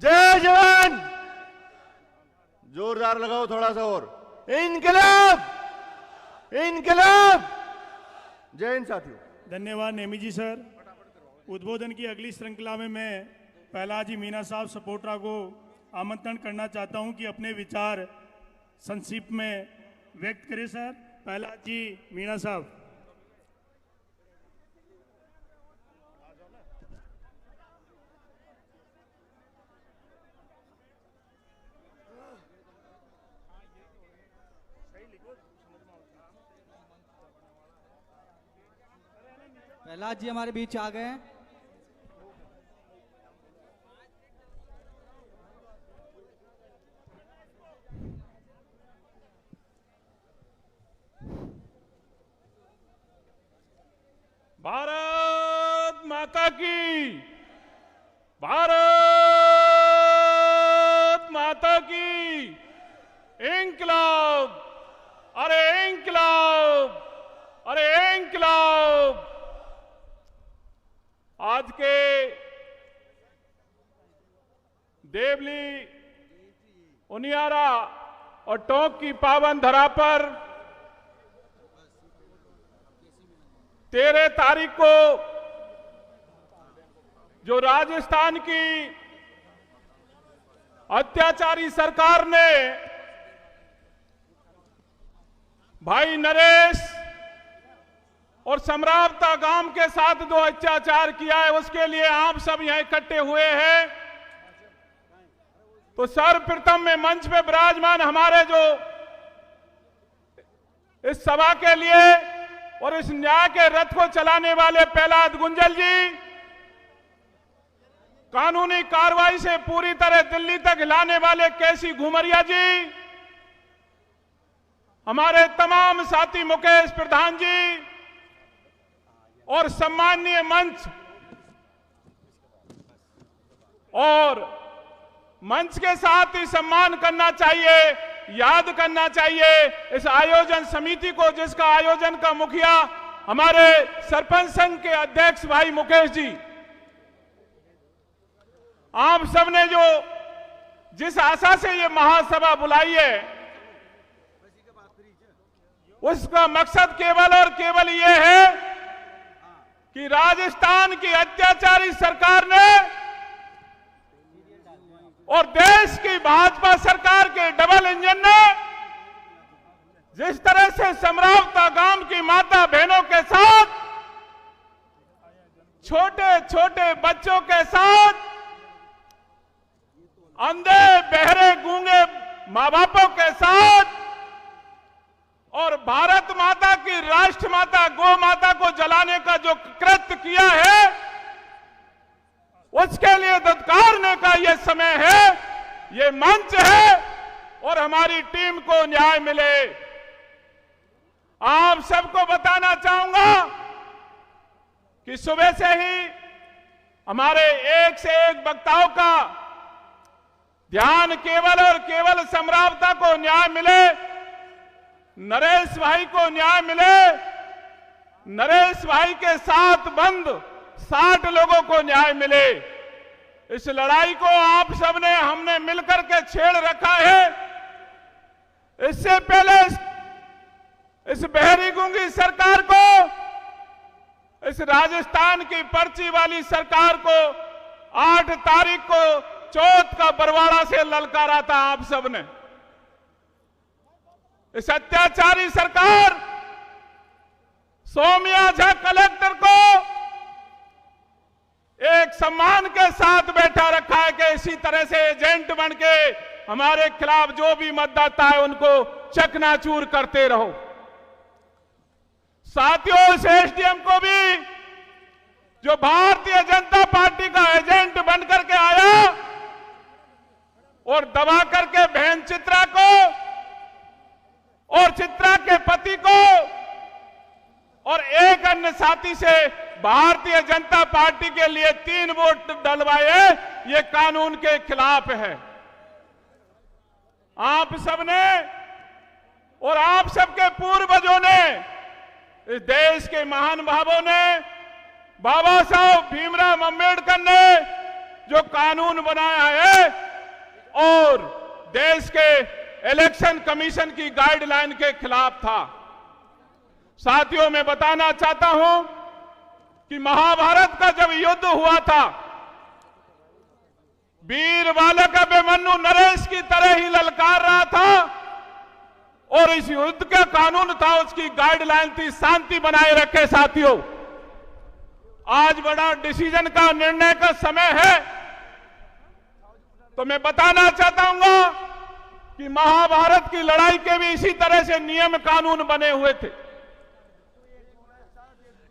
जय जवान। जोरदार लगाओ थोड़ा सा और। इनकलाब, इनकलाब। जय हिंद साथियों। धन्यवाद नेमी जी सर। उद्बोधन की अगली श्रृंखला में मैं प्रहलाद जी मीणा साहब सपोर्टरा को आमंत्रण करना चाहता हूं कि अपने विचार संक्षिप्त में व्यक्त करें सर। प्रहलाद जी मीणा साहब। प्रहलाद जी हमारे बीच आ गए हैं। भारत माता की, भारत माता की। इंकलाब, अरे इंकलाब, अरे इंकलाब। आज के देवली, उनियारा और टोंक की पावन धरा पर 13 तारीख को जो राजस्थान की अत्याचारी सरकार ने भाई नरेश और सम्रावता गांव के साथ जो अत्याचार किया है, उसके लिए आप सब यहां इकट्ठे हुए हैं। तो सर्वप्रथम में मंच पे विराजमान हमारे जो इस सभा के लिए और इस न्याय के रथ को चलाने वाले प्रहलाद गुंजल जी, कानूनी कार्रवाई से पूरी तरह दिल्ली तक हिलाने वाले केसी घुमरिया जी, हमारे तमाम साथी मुकेश प्रधान जी और सम्माननीय मंच और मंच के साथ ही सम्मान करना चाहिए, याद करना चाहिए इस आयोजन समिति को, जिसका आयोजन का मुखिया हमारे सरपंच संघ के अध्यक्ष भाई मुकेश जी। आप सबने जो जिस आशा से ये महासभा बुलाई है, उसका मकसद केवल और केवल ये है कि राजस्थान की अत्याचारी सरकार ने और देश की भाजपा सरकार के डबल इंजन ने जिस तरह से सम्रावता गांव की माता बहनों के साथ, छोटे छोटे बच्चों के साथ, अंधे बहरे गूंगे मां बापों के साथ और भारत माता की राष्ट्र माता गौ माता को जलाने का जो कृत्य किया है, उसके लिए धिक्कारने का यह समय है, ये मंच है और हमारी टीम को न्याय मिले। आप सबको बताना चाहूंगा कि सुबह से ही हमारे एक से एक वक्ताओं का ध्यान केवल और केवल सम्रावता को न्याय मिले, नरेश भाई को न्याय मिले, नरेश भाई के साथ बंद 60 लोगों को न्याय मिले। इस लड़ाई को आप सबने हमने मिलकर के छेड़ रखा है। इससे पहले इस बहरी गूंगी सरकार को, इस राजस्थान की पर्ची वाली सरकार को 8 तारीख को चौथ का बरवाड़ा से ललकारा था आप सबने। इस अत्याचारी सरकार सौम्या झा कलेक्टर को एक सम्मान के साथ बैठा रखा है कि इसी तरह से एजेंट बन के हमारे खिलाफ जो भी मतदाता है उनको चकनाचूर करते रहो। साथियों, इस एसडीएम को भी जो भारतीय जनता पार्टी का एजेंट बनकर के आया और दबा करके बहन चित्रा को और चित्रा के पति को और एक अन्य साथी से भारतीय जनता पार्टी के लिए 3 वोट डलवाए, ये कानून के खिलाफ है। आप सबने और आप सबके पूर्वजों ने, इस देश के महान भावों ने, बाबा साहब भीमराव अंबेडकर ने जो कानून बनाया है और देश के इलेक्शन कमीशन की गाइडलाइन के खिलाफ था। साथियों, मैं बताना चाहता हूं कि महाभारत का जब युद्ध हुआ था, वीर बालक अभिमन्यु नरेश की तरह ही ललकार रहा था और इस युद्ध का कानून था, उसकी गाइडलाइन थी शांति बनाए रखे। साथियों, आज बड़ा डिसीजन का, निर्णय का समय है, तो मैं बताना चाहता हूं कि महाभारत की लड़ाई के भी इसी तरह से नियम कानून बने हुए थे।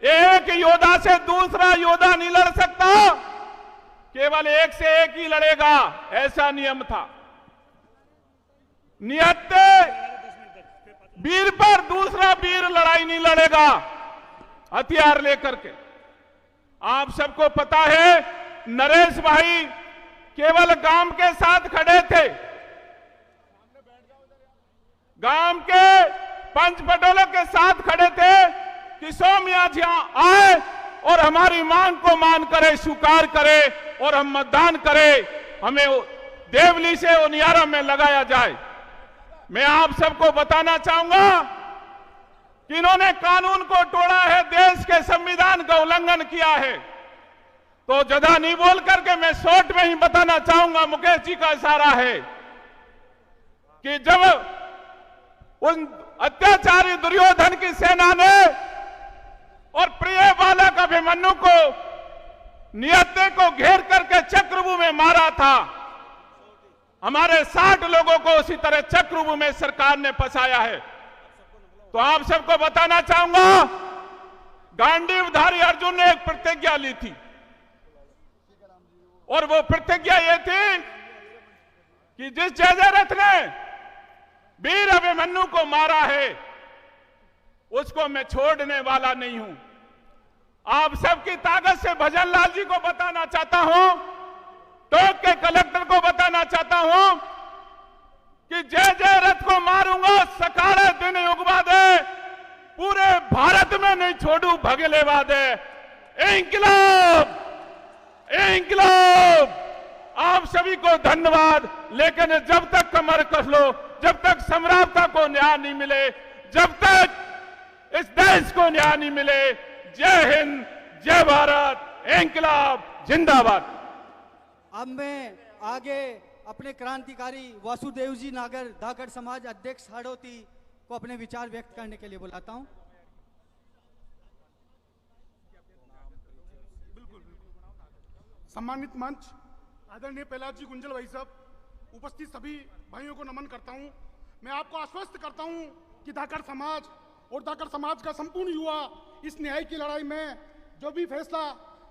एक योद्धा से दूसरा योद्धा नहीं लड़ सकता, केवल एक से एक ही लड़ेगा, ऐसा नियम था। निहत्थे वीर पर दूसरा वीर लड़ाई नहीं लड़ेगा हथियार लेकर के। आप सबको पता है, नरेश भाई केवल गांव के साथ खड़े थे, गांव के पंच पटोलों के साथ खड़े थे कि सौम्या जी आए और हमारी मांग को मान करे, स्वीकार करे और हम मतदान करें, हमें देवली से उनियारा में लगाया जाए। मैं आप सबको बताना चाहूंगा कि इन्होंने कानून को तोड़ा है, देश के संविधान का उल्लंघन किया है। तो ज्यादा नहीं बोल करके मैं शॉर्ट में ही बताना चाहूंगा, मुकेश जी का इशारा है कि जब उन अत्याचारी दुर्योधन की सेना ने और प्रिय बालक अभिमन्यु को, निहत्थे को घेर करके चक्रव्यूह में मारा था, हमारे 60 लोगों को उसी तरह चक्रव्यूह में सरकार ने फंसाया है। तो आप सबको बताना चाहूंगा, गांडीवधारी अर्जुन ने एक प्रतिज्ञा ली थी और वो प्रतिज्ञा ये थी कि जिस जयद्रथ ने वीर अभिमन्यु को मारा है उसको मैं छोड़ने वाला नहीं हूं। आप सबकी ताकत से भजन लाल जी को बताना चाहता हूं, टोक के कलेक्टर को बताना चाहता हूं कि जय रथ को मारूंगा, सकाले दिन उगवा दे, पूरे भारत में नहीं छोड़ू, भगलेवा दे। इंकलाब, इंकलाब। आप सभी को धन्यवाद। लेकिन जब तक कमर कस लो, जब तक सम्राटता को न्याय नहीं मिले, जब तक इस देश को न्याय नहीं मिले, जय हिंद, जय भारत, इंकलाब जिंदाबाद। अब मैं आगे अपने क्रांतिकारी वासुदेव जी नागर धाकड़ समाज अध्यक्ष हाड़ौती को अपने विचार व्यक्त करने के लिए बुलाता हूं। सम्मानित मंच, आदरणीय प्रहलाद जी गुंजल भाई साहब, उपस्थित सभी भाइयों को नमन करता हूं। मैं आपको आश्वस्त करता हूं कि धाकड़ समाज और धाकड़ समाज का संपूर्ण युवा इस न्याय की लड़ाई में जो भी फैसला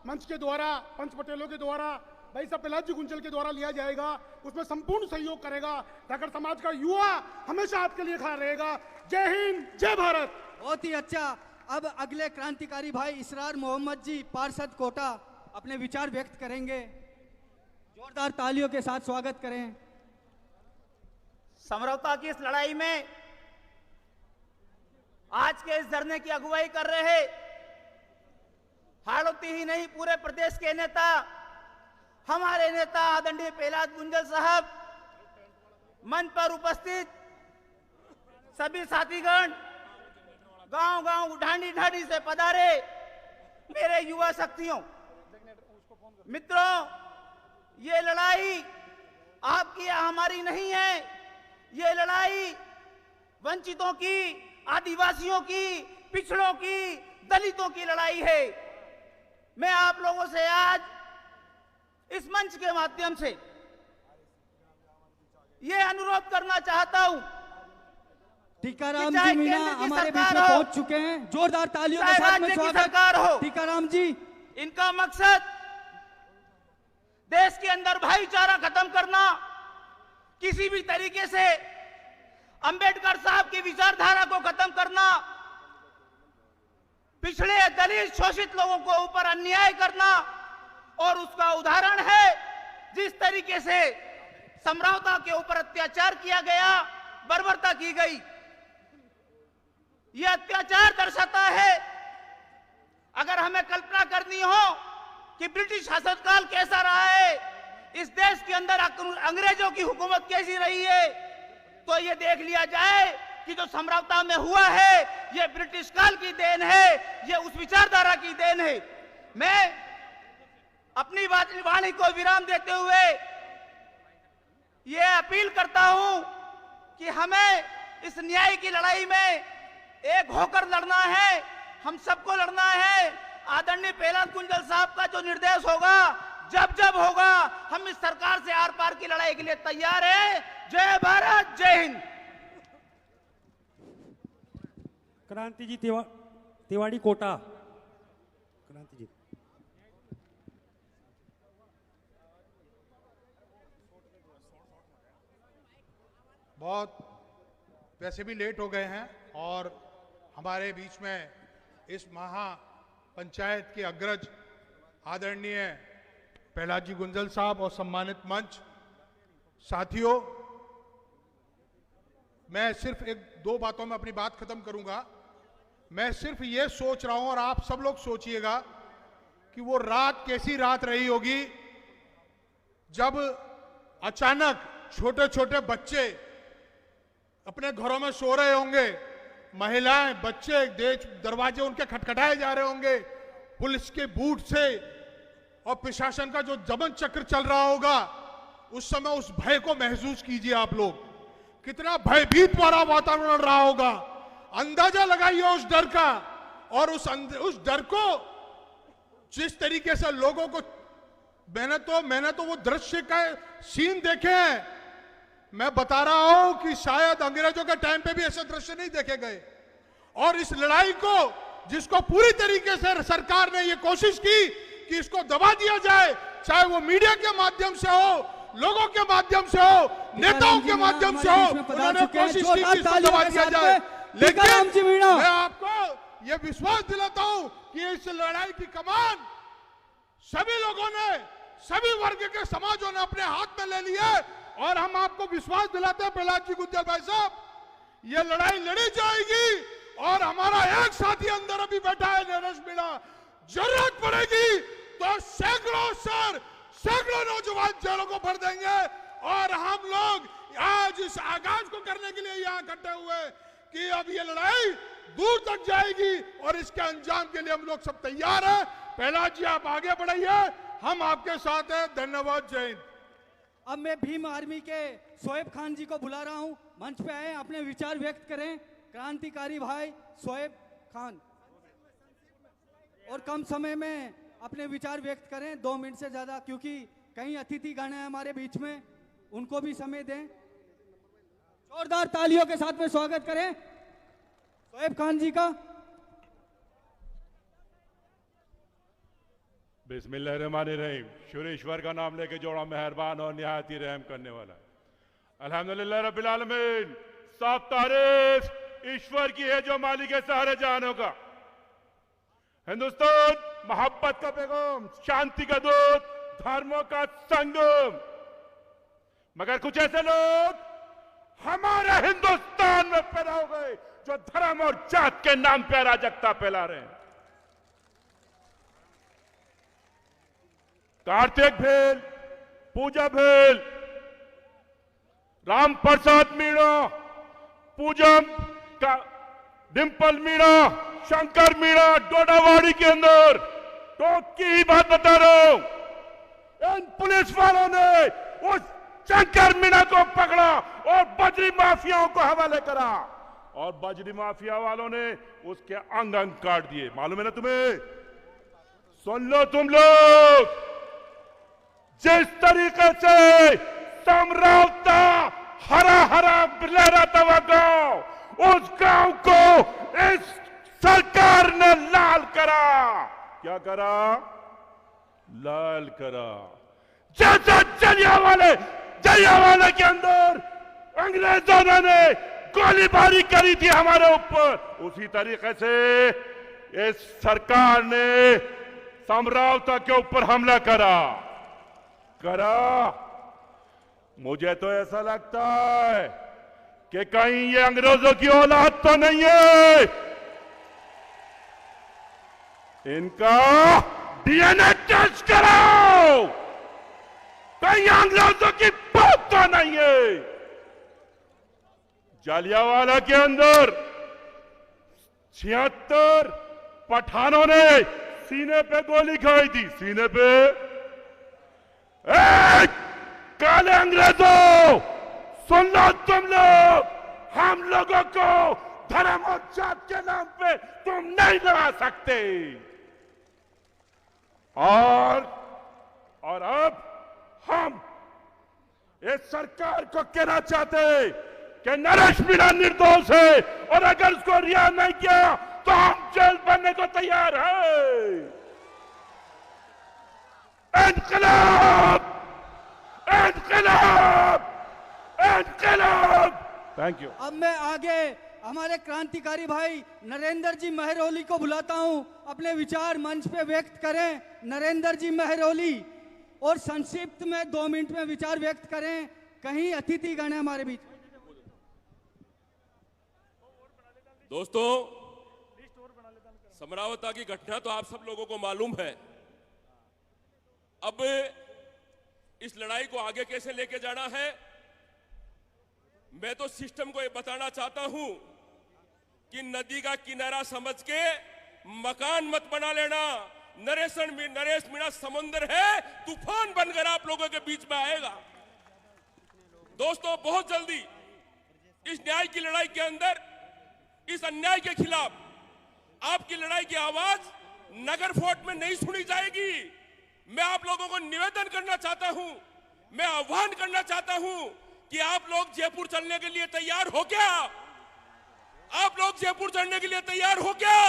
मंच के द्वारा, पंच पटेलों के द्वारा, भाई साहब प्रहलाद जी गुंजल के द्वारा लिया जाएगा, उसमें संपूर्ण सहयोग करेगा। धाकड़ समाज का युवा हमेशा आपके लिए खड़ा रहेगा। जय हिंद, जय भारत। बहुत ही अच्छा। अब अगले क्रांतिकारी भाई इसरार मोहम्मद जी पार्षद कोटा अपने विचार व्यक्त करेंगे। जोरदार तालियों के साथ स्वागत करें। समरौता की इस लड़ाई में आज के इस धरने की अगुवाई कर रहे हाड़ौती ही नहीं, पूरे प्रदेश के नेता, हमारे नेता आदरणीय प्रहलाद गुंजल साहब, मंच पर उपस्थित सभी साथीगण, गांव-गांव, ढांडी-ढांडी से पधारे मेरे युवा शक्तियों, मित्रों, ये लड़ाई आपकी या हमारी नहीं है। ये लड़ाई वंचितों की, आदिवासियों की, पिछड़ों की, दलितों की लड़ाई है। मैं आप लोगों से आज इस मंच के माध्यम से ये अनुरोध करना चाहता हूं। टीकाराम जी मीणा हमारे बीच में पहुंच चुके हैं। जोरदार तालियों के साथ में स्वागत। टीकाराम जी, इनका मकसद देश के अंदर भाईचारा खत्म करना, किसी भी तरीके से अंबेडकर साहब की विचारधारा को खत्म करना, पिछड़े दलित शोषित लोगों को ऊपर अन्याय करना, और उसका उदाहरण है जिस तरीके से समरौता के ऊपर अत्याचार किया गया, बर्बरता की गई। यह अत्याचार दर्शाता है, अगर हमें कल्पना करनी हो कि ब्रिटिश शासनकाल कैसा रहा है, इस देश के अंदर अंग्रेजों की हुकूमत कैसी रही है, तो ये देख लिया जाए कि जो समरवता में हुआ है ये ब्रिटिश काल की देन है, ये उस विचारधारा की देन है। मैं अपनी वाणी को विराम देते हुए ये अपील करता हूं कि हमें इस न्याय की लड़ाई में एक होकर लड़ना है, हम सबको लड़ना है। आदरणीय प्रहलाद कुंजल साहब का जो निर्देश होगा, जब जब होगा, हम इस सरकार से आर पार की लड़ाई के लिए तैयार हैं। जय भारत, जय हिंद। क्रांति जी तिवाड़ी कोटा। क्रांति जी। बहुत वैसे भी लेट हो गए हैं और हमारे बीच में इस महापंचायत के अग्रज आदरणीय प्रहलाद जी गुंजल साहब और सम्मानित मंच साथियों, मैं सिर्फ एक दो बातों में अपनी बात खत्म करूंगा। मैं सिर्फ ये सोच रहा हूं और आप सब लोग सोचिएगा कि वो रात कैसी रात रही होगी जब अचानक छोटे छोटे बच्चे अपने घरों में सो रहे होंगे, महिलाएं, बच्चे, दरवाजे उनके खटखटाए जा रहे होंगे, पुलिस के बूट से और प्रशासन का जो दमन चक्र चल रहा होगा। उस समय उस भय को महसूस कीजिए आप लोग, कितना भयभीत वाला वातावरण रहा होगा। अंदाजा लगाइए उस डर का, और उस डर को जिस तरीके से लोगों को मैंने तो वो दृश्य का सीन देखे हैं। मैं बता रहा हूं कि शायद अंग्रेजों के टाइम पे भी ऐसे दृश्य नहीं देखे गए। और इस लड़ाई को, जिसको पूरी तरीके से सरकार ने ये कोशिश की कि इसको दबा दिया जाए, चाहे वो मीडिया के माध्यम से हो, लोगों के माध्यम से हो, नेताओं के माध्यम से हो, उन्होंने कोशिश की कि इसको दबा दिया जाए। लेकिन मैं आपको ये विश्वास दिलाता हूं कि इस लड़ाई की कमान सभी लोगों ने, सभी वर्ग के समाजों ने अपने हाथ में ले लिया। और हम आपको विश्वास दिलाते हैं प्रहलाद जी गुंजल भाई साहब, ये लड़ाई लड़ी जाएगी। और हमारा एक साथी अंदर अभी बैठा है, नरेश मीणा, जरूरत पड़ेगी तो सैकड़ों नौजवान जेलों को भर देंगे। और हम लोग आज इस आगाज को करने के लिए यहाँ इकट्ठे हुए कि अब ये लड़ाई दूर तक जाएगी और इसके अंजाम के लिए हम लोग सब तैयार हैं। प्रहलाद जी आप आगे बढ़ाइए, हम आपके साथ हैं। धन्यवाद, जय हिंद। अब मैं भीम आर्मी के शोएब खान जी को बुला रहा हूं, मंच पे आए, अपने विचार व्यक्त करें। क्रांतिकारी भाई शोएब खान, और कम समय में अपने विचार व्यक्त करें, 2 मिनट से ज्यादा, क्योंकि कई अतिथि गण हैं हमारे बीच में, उनको भी समय दें। जोरदार तालियों के साथ में स्वागत करें शोएब खान जी का। बिस्मिल्लाहिर्रहमानिर्रहीम। शुरेश्वर का नाम लेके जोड़ा मेहरबान और निहायत ही रहम करने वाला। अल्हम्दुलिल्लाह रब्बिल आलमीन। सब तारीफ ईश्वर की है जो मालिक है सारे जहानों का। हिंदुस्तान मोहब्बत का पैगाम, शांति का दूत, धर्मों का संगम। मगर कुछ ऐसे लोग हमारे हिंदुस्तान में पैदा हो गए जो धर्म और जात के नाम पे अराजकता फैला रहे हैं। कार्तिक भेल, पूजा भेल, राम प्रसाद मीणा, पूजम का डिंपल मीणा, शंकर मीणा, डोडावाड़ी के अंदर तो की बात बता रहा हूं। इन पुलिस वालों ने उस शंकर मीणा को पकड़ा और बजरी माफियाओं को हवाले करा, और बजरी माफिया वालों ने उसके अंग अंग काट दिए। मालूम है ना तुम्हें? सुन लो तुम लोग, जिस तरीके से समरौता हरा हरा लहराता हुआ गांव, उस गांव को इस सरकार ने लाल करा। क्या करा? लाल करा। जैसा जलियांवाला के अंदर अंग्रेजों ने गोलीबारी करी थी हमारे ऊपर, उसी तरीके से इस सरकार ने समरौता के ऊपर हमला करा। मुझे तो ऐसा लगता है कि कहीं ये अंग्रेजों की औलाद तो नहीं है। इनका डीएनए टेस्ट कराओ। कहीं अंग्रेजों की बात तो नहीं है। जालियांवाला के अंदर 76 पठानों ने सीने पे गोली खाई थी, सीने पे। काले अंग्रेजों, सुन लो तुम लोग, हम लोगों को धर्म और जात के नाम पे तुम नहीं लगा सकते। और अब हम इस सरकार को कहना चाहते हैं कि नरेश मीणा निर्दोष है, और अगर उसको रिहा नहीं किया तो हम जेल बनने को तैयार हैं। इनकलाब, इनकलाब, इनकलाब। Thank you. अब मैं आगे हमारे क्रांतिकारी भाई नरेंद्र जी मेहरोली को बुलाता हूं, अपने विचार मंच पे व्यक्त करें। नरेंद्र जी मेहरोली, और संक्षिप्त में 2 मिनट में विचार व्यक्त करें। कहीं अतिथिगण है हमारे बीच। दोस्तों, समरावता की घटना तो आप सब लोगों को मालूम है। अब इस लड़ाई को आगे कैसे लेके जाना है, मैं तो सिस्टम को ये बताना चाहता हूं कि नदी का किनारा समझ के मकान मत बना लेना। नरेश मीणा समुद्र है, तूफान बनकर आप लोगों के बीच में आएगा। दोस्तों, बहुत जल्दी इस न्याय की लड़ाई के अंदर, इस अन्याय के खिलाफ आपकी लड़ाई की आवाज नगर फोर्ट में नहीं सुनी जाएगी। मैं आप लोगों को निवेदन करना चाहता हूं, मैं आह्वान करना चाहता हूं कि आप लोग जयपुर चलने के लिए तैयार हो क्या? आप लोग जयपुर चलने के लिए तैयार हो क्या?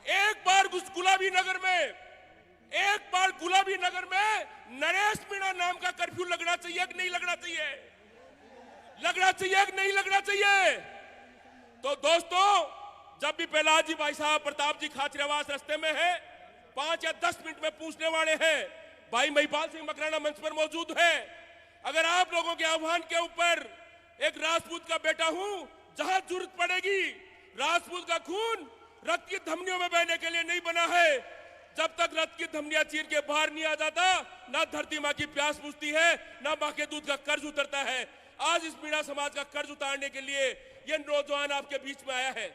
एक बार गुलाबी नगर में नरेश मीणा नाम का कर्फ्यू लगना चाहिए कि नहीं लगना चाहिए? लगना चाहिए कि नहीं लगना चाहिए? तो दोस्तों, जब भी प्रहलाद जी भाई साहब, प्रताप जी खाचरियावास रास्ते में है, 5 या 10 मिनट में पूछने वाले हैं। भाई महिपाल सिंह मकराना मंच पर मौजूद है। अगर आप लोगों के आह्वान के ऊपर, एक राजपूत का बेटा हूं, जहां जरूरत पड़ेगी, राजपूत का खून रक्त की धमनियों में बहने के लिए नहीं बना है। जब तक रक्त की धमनियां चीर के बाहर नहीं आ जाता, ना धरती मां की प्यास बुझती है, ना मां के दूध का कर्ज उतरता है। आज इस मीणा समाज का कर्ज उतारने के लिए ये नौजवान आपके बीच में आया है।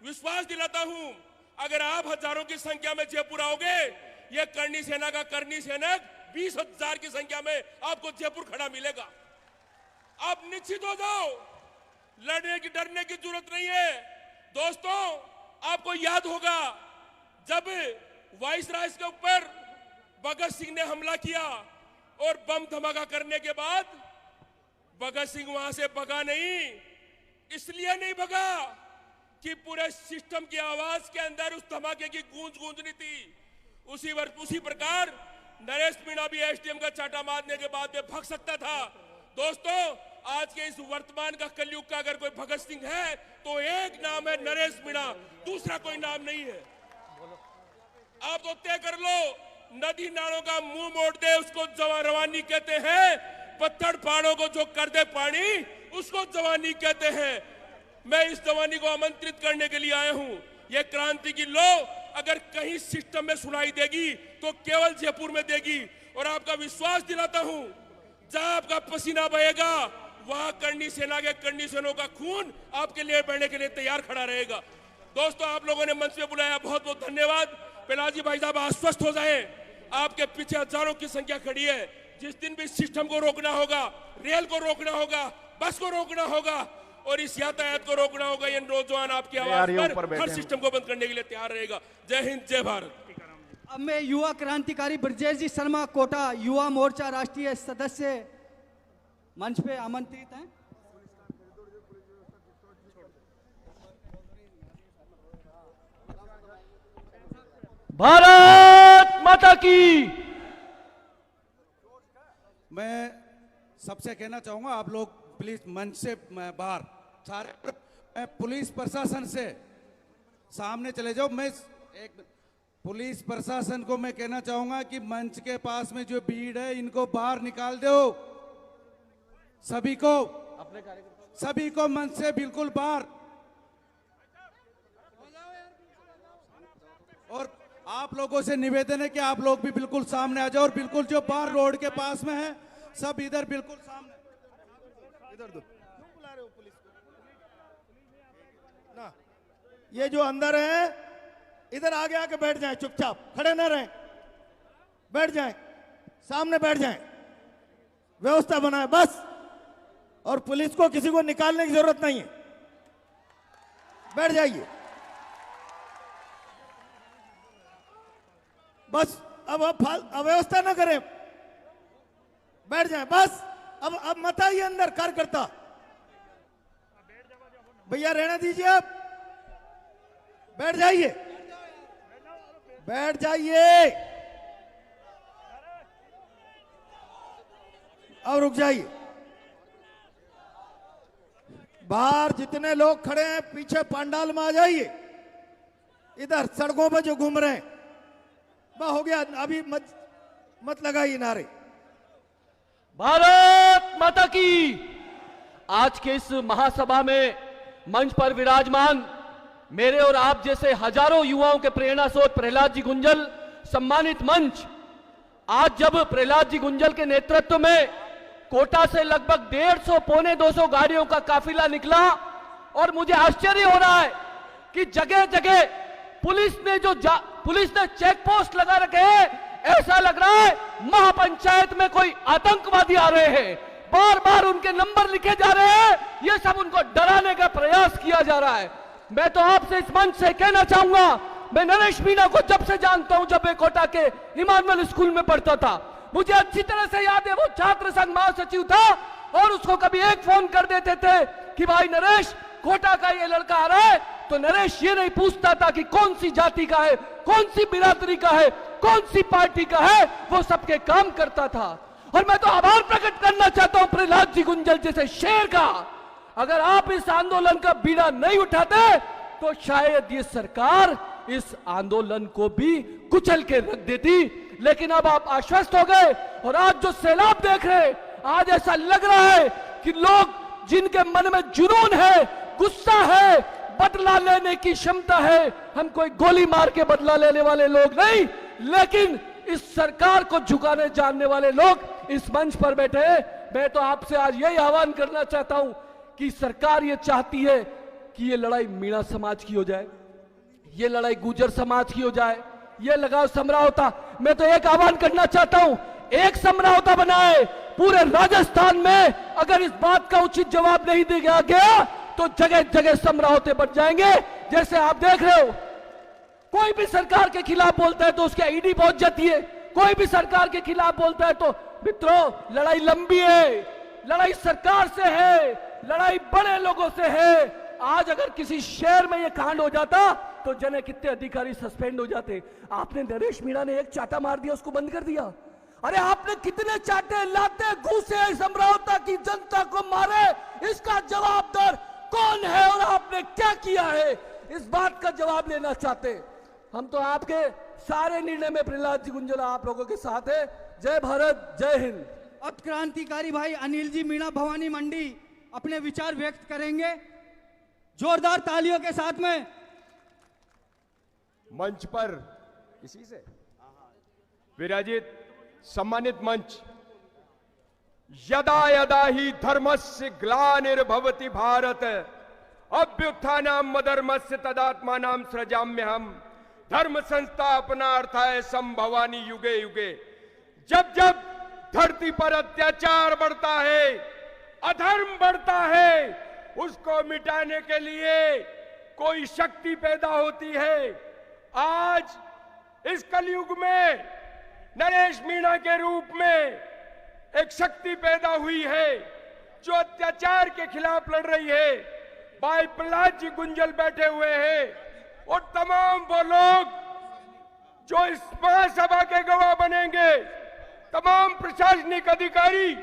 विश्वास दिलाता हूं, अगर आप हजारों की संख्या में जयपुर आओगे, ये करनी सेना का करनी सैनिक 20,000 की संख्या में आपको जयपुर खड़ा मिलेगा। आप निश्चित हो जाओ, लड़ने की डरने की जरूरत नहीं है। दोस्तों, आपको याद होगा जब वाइसराय के ऊपर भगत सिंह ने हमला किया और बम धमाका करने के बाद भगत सिंह वहां से भगा नहीं, इसलिए नहीं भगा कि पूरे सिस्टम की आवाज के अंदर उस धमाके की गूंज गूंजनी थी। उसी प्रकार नरेश मीणा भी एसडीएम का चाटा मारने के बाद में भग सकता था। दोस्तों, आज के इस वर्तमान का कलयुग का अगर कोई भगत सिंह है तो एक नाम है नरेश मीणा, दूसरा कोई नाम नहीं है। आप तो तय कर लो, नदी नालों का मुंह मोड़ दे उसको रवानी कहते हैं। पत्थर पहाड़ों को जो कर दे पानी, उसको जवानी कहते हैं। मैं इस जवानी को आमंत्रित करने के लिए आया हूं। यह क्रांति की लो अगर कहीं सिस्टम में सुनाई देगी तो केवल जयपुर में देगी। और आपका विश्वास दिलाता हूं, जहां आपका पसीना बहेगा, वहां करनी सेना के करनी सेनों का खून आपके लिए बहने के लिए तैयार खड़ा रहेगा। दोस्तों, आप लोगों ने मंच पे बुलाया, बहुत बहुत धन्यवाद। प्रहलाद जी भाई साहब आश्वस्त हो जाए, आपके पीछे हजारों की संख्या खड़ी है। जिस दिन भी सिस्टम को रोकना होगा, रेल को रोकना होगा, बस को रोकना होगा और इस यातायात को रोकना होगा, ये नौजवान आपकी आवाज पर हर सिस्टम को बंद करने के लिए तैयार रहेगा। जय हिंद, जय भारत। अब मैं युवा क्रांतिकारी ब्रजेश जी शर्मा कोटा, युवा मोर्चा राष्ट्रीय सदस्य, मंच पे आमंत्रित हैं। भारत माता की। मैं सबसे कहना चाहूंगा, आप लोग प्लीज मंच से बाहर सारे, मैं पुलिस प्रशासन से सामने चले जाओ। मैं एक पुलिस प्रशासन को मैं कहना चाहूंगा कि मंच के पास में जो भीड़ है इनको बाहर निकाल दो। सभी को मंच से बिल्कुल बाहर। और आप लोगों से निवेदन है कि आप लोग भी बिल्कुल सामने आ जाओ और बिल्कुल जो बाहर रोड के पास में है सब इधर बिल्कुल सामने, इधर दो। क्यों बुला रहे हो पुलिस को? ना, ये जो अंदर है इधर आगे आके बैठ जाएं, चुपचाप खड़े ना रहें, बैठ जाएं, सामने बैठ जाएं, व्यवस्था बनाए बस। और पुलिस को किसी को निकालने की जरूरत नहीं है, बैठ जाइए बस। अब अव्यवस्था ना करें, बैठ जाएं बस। अब मत आइए अंदर कार्यकर्ता, भैया रहने दीजिए, आप बैठ जाइए, बैठ जाइए, अब रुक जाइए। बाहर जितने लोग खड़े हैं पीछे पंडाल में आ जाइए, इधर सड़कों पर जो घूम रहे हैं, बस हो गया, अभी मत लगाइए नारे। भारत माता की। आज के इस महासभा में मंच पर विराजमान मेरे और आप जैसे हजारों युवाओं के प्रेरणा स्रोत प्रहलाद जी गुंजल सम्मानित मंच, आज जब प्रहलाद जी गुंजल के नेतृत्व में कोटा से लगभग 150 पौने 200 गाड़ियों का काफिला निकला, और मुझे आश्चर्य हो रहा है कि जगह जगह पुलिस ने चेक पोस्ट लगा रखे हैं। ऐसा लग रहा है महापंचायत में कोई आतंकवादी आ रहे हैं, बार बार उनके नंबर लिखे जा रहे हैं, ये सब उनको डराने का प्रयास किया जा रहा है। मैं तो आपसे इस मंच से कहना चाहूंगा, मैं नरेश मीणा को जब से जानता हूं, जब मैं कोटा के इमानुअल स्कूल में पढ़ता था, मुझे अच्छी तरह से याद है वो छात्र संघ महासचिव था, और उसको कभी एक फोन कर देते थे कि भाई नरेश कोटा का ये लड़का आ रहा है, तो नरेश ये नहीं पूछता था कि कौन सी जाति का है, कौन सी बिरादरी का है, कौन सी पार्टी का है, वो सबके काम करता था। और मैं तो आभार प्रकट करना चाहता हूं प्रहलाद जी गुंजल जैसे शेर का। अगर आप इस आंदोलन का बीड़ा नहीं उठाते तो शायद ये सरकार इस आंदोलन को भी कुचल के रख देती। लेकिन अब आप आश्वस्त हो गए, और आज जो सैलाब देख रहे हैं, आज ऐसा लग रहा है कि लोग जिनके मन में जुनून है, गुस्सा है, बदला लेने की क्षमता है, हम कोई गोली मार के बदला लेने वाले लोग नहीं, लेकिन इस सरकार को झुकाने जानने वाले लोग इस मंच पर बैठे हैं। मैं तो आपसे आज यही आह्वान करना चाहता हूं कि सरकार ये चाहती है कि ये लड़ाई मीणा समाज की हो जाए, ये लड़ाई गुर्जर समाज की हो जाए, ये लगाव समझौता। मैं तो एक आह्वान करना चाहता हूं, एक समझौता बनाए पूरे राजस्थान में। अगर इस बात का उचित जवाब नहीं दिया गया तो जगह जगह समझौते बन जाएंगे। जैसे आप देख रहे हो, कोई भी सरकार के खिलाफ बोलता है तो उसके ईडी पहुंच जाती है, कोई भी सरकार के खिलाफ बोलता है तो मित्रों लड़ाई लंबी है, लड़ाई सरकार से है, लड़ाई बड़े लोगों से है। आज अगर किसी शहर में ये कांड हो जाता तो जने कितने अधिकारी सस्पेंड हो जाते। आपने नरेश मीणा ने एक चाटा मार दिया, उसको बंद कर दिया। अरे आपने कितने चाटे लाते घूसे समझौता की जनता को मारे, इसका जवाबदार कौन है और आपने क्या किया है, इस बात का जवाब लेना चाहते। हम तो आपके सारे निर्णय में प्रहलाद जी गुंजल आप लोगों के साथ है। जय भारत, जय हिंद। अब क्रांतिकारी भाई अनिल जी मीणा भवानी मंडी अपने विचार व्यक्त करेंगे, जोरदार तालियों के साथ में। मंच पर इसी से विराजित सम्मानित मंच, यदा यदा ही धर्मस्य ग्लानिर्भवति भारत अभ्युत्थानम् अधर्मस्य तदात्मानं सृजाम्यहम् धर्म संस्थापनार्थाय संभवानि युगे युगे। जब जब धरती पर अत्याचार बढ़ता है, अधर्म बढ़ता है, उसको मिटाने के लिए कोई शक्ति पैदा होती है। आज इस कलयुग में नरेश मीणा के रूप में एक शक्ति पैदा हुई है जो अत्याचार के खिलाफ लड़ रही है। भाई प्रहलाद जी गुंजल बैठे हुए हैं और तमाम वो लोग जो इस महासभा के गवाह बनेंगे, तमाम प्रशासनिक अधिकारी,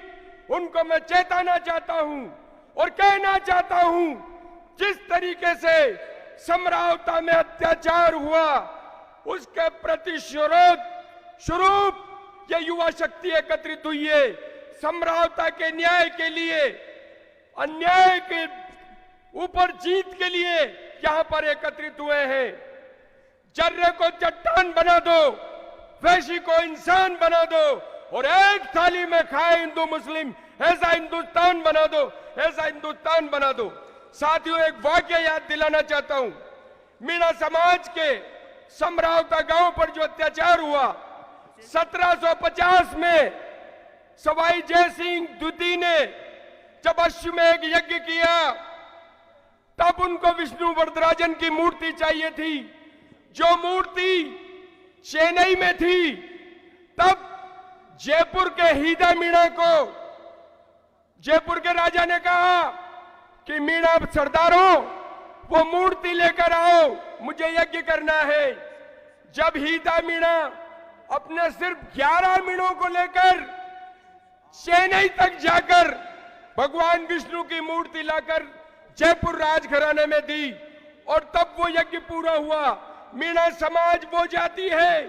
उनको मैं चेताना चाहता हूं और कहना चाहता हूं, जिस तरीके से समरावता में अत्याचार हुआ उसके प्रतिशोध स्वरूप ये युवा शक्ति एकत्रित हुई है। समरावता के न्याय के लिए, अन्याय के ऊपर जीत के लिए यहां पर एकत्रित हुए हैं। जर्रे को चट्टान बना दो, वैशी को इंसान बना दो और एक थाली में खाए हिंदू मुस्लिम। ऐसा हिंदुस्तान बना दो, ऐसा हिंदुस्तान बना दो। साथियों, एक वाक्य याद दिलाना चाहता हूं। मीणा समाज के समरावता गांव पर जो अत्याचार हुआ 1750 में सवाई जय सिंह द्वितीय ने जब अश्वमेध यज्ञ किया, तब उनको विष्णु वरदराजन की मूर्ति चाहिए थी, जो मूर्ति चेन्नई में थी। तब जयपुर के हीदा मीणा को जयपुर के राजा ने कहा कि मीणा सरदारों, वो मूर्ति लेकर आओ, मुझे यज्ञ करना है। जब हीदा मीणा अपने सिर्फ 11 मीणों को लेकर चेन्नई तक जाकर भगवान विष्णु की मूर्ति लाकर जयपुर राजघराने में दी, और तब वो यज्ञ पूरा हुआ। मीणा समाज वो जाति है,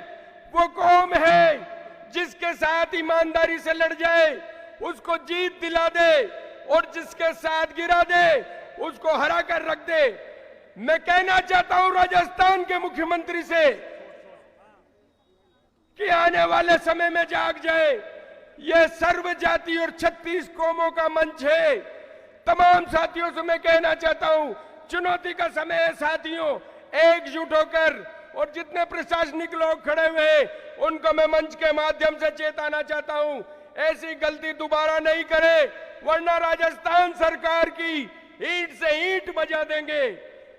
वो कौम है जिसके साथ ईमानदारी से लड़ जाए उसको जीत दिला दे, और जिसके साथ गिरा दे उसको हरा कर रख दे। मैं कहना चाहता हूं राजस्थान के मुख्यमंत्री से कि आने वाले समय में जाग जाए। यह सर्व जाति और 36 कौमों का मंच है। तमाम साथियों से मैं कहना चाहता हूं, चुनौती का समय है साथियों, एकजुट होकर। और जितने प्रशासनिक लोग खड़े हुए उनको मैं मंच के माध्यम से चेताना चाहता हूं, ऐसी गलती दोबारा नहीं करे, वरना राजस्थान सरकार की ईंट से ईंट बजा देंगे।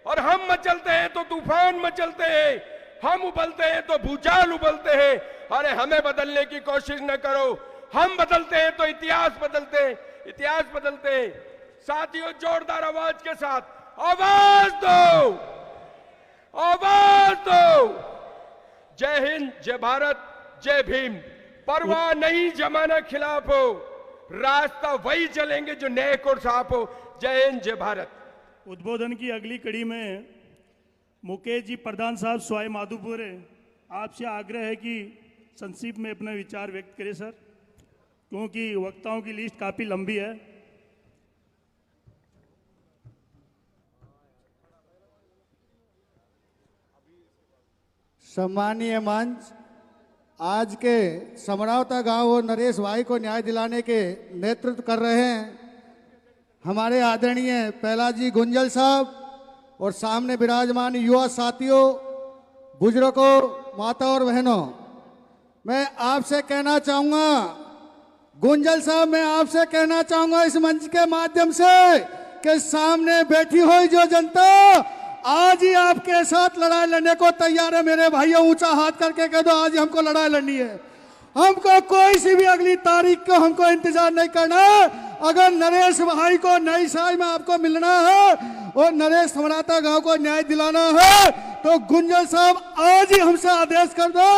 और हम मचलते हैं तो तूफान मचलते हैं, हम उबलते हैं तो भूचाल उबलते हैं। अरे हमें बदलने की कोशिश न करो, हम बदलते हैं तो इतिहास बदलते हैं, इतिहास बदलते हैं। साथियों, जोरदार आवाज के साथ आवाज दो, आवाज दो। जय हिंद, जय भारत, जय भीम। परवाह नहीं जमाना खिलाफ हो, रास्ता वही चलेंगे जो नेक और साफ हो। जय हिंद, जय भारत। उद्बोधन की अगली कड़ी में मुकेश जी प्रधान साहब सवाई माधोपुर, आपसे आग्रह है कि संक्षिप्त में अपने विचार व्यक्त करें सर, क्योंकि वक्ताओं की लिस्ट काफी लंबी है। सम्मानीय मंच, आज के समरावता गांव और नरेश भाई को न्याय दिलाने के नेतृत्व कर रहे हैं हमारे आदरणीय पहलाजी गुंजल साहब, और सामने विराजमान युवा साथियों, बुजुर्गों, माता और बहनों, मैं आपसे कहना चाहूंगा, गुंजल साहब, मैं आपसे कहना चाहूंगा इस मंच के माध्यम से कि सामने बैठी हुई जो जनता आज ही आपके साथ लड़ाई लड़ने को तैयार है। मेरे भाइयों, ऊंचा हाथ करके कह दो, आज ही हमको लड़ाई लड़नी है। हमको कोई सी भी अगली तारीख को हमको इंतजार नहीं करना। अगर नरेश भाई को नई साल में आपको मिलना है और नरेश समरावता गांव को न्याय दिलाना है, तो गुंजल साहब आज ही हमसे आदेश कर दो।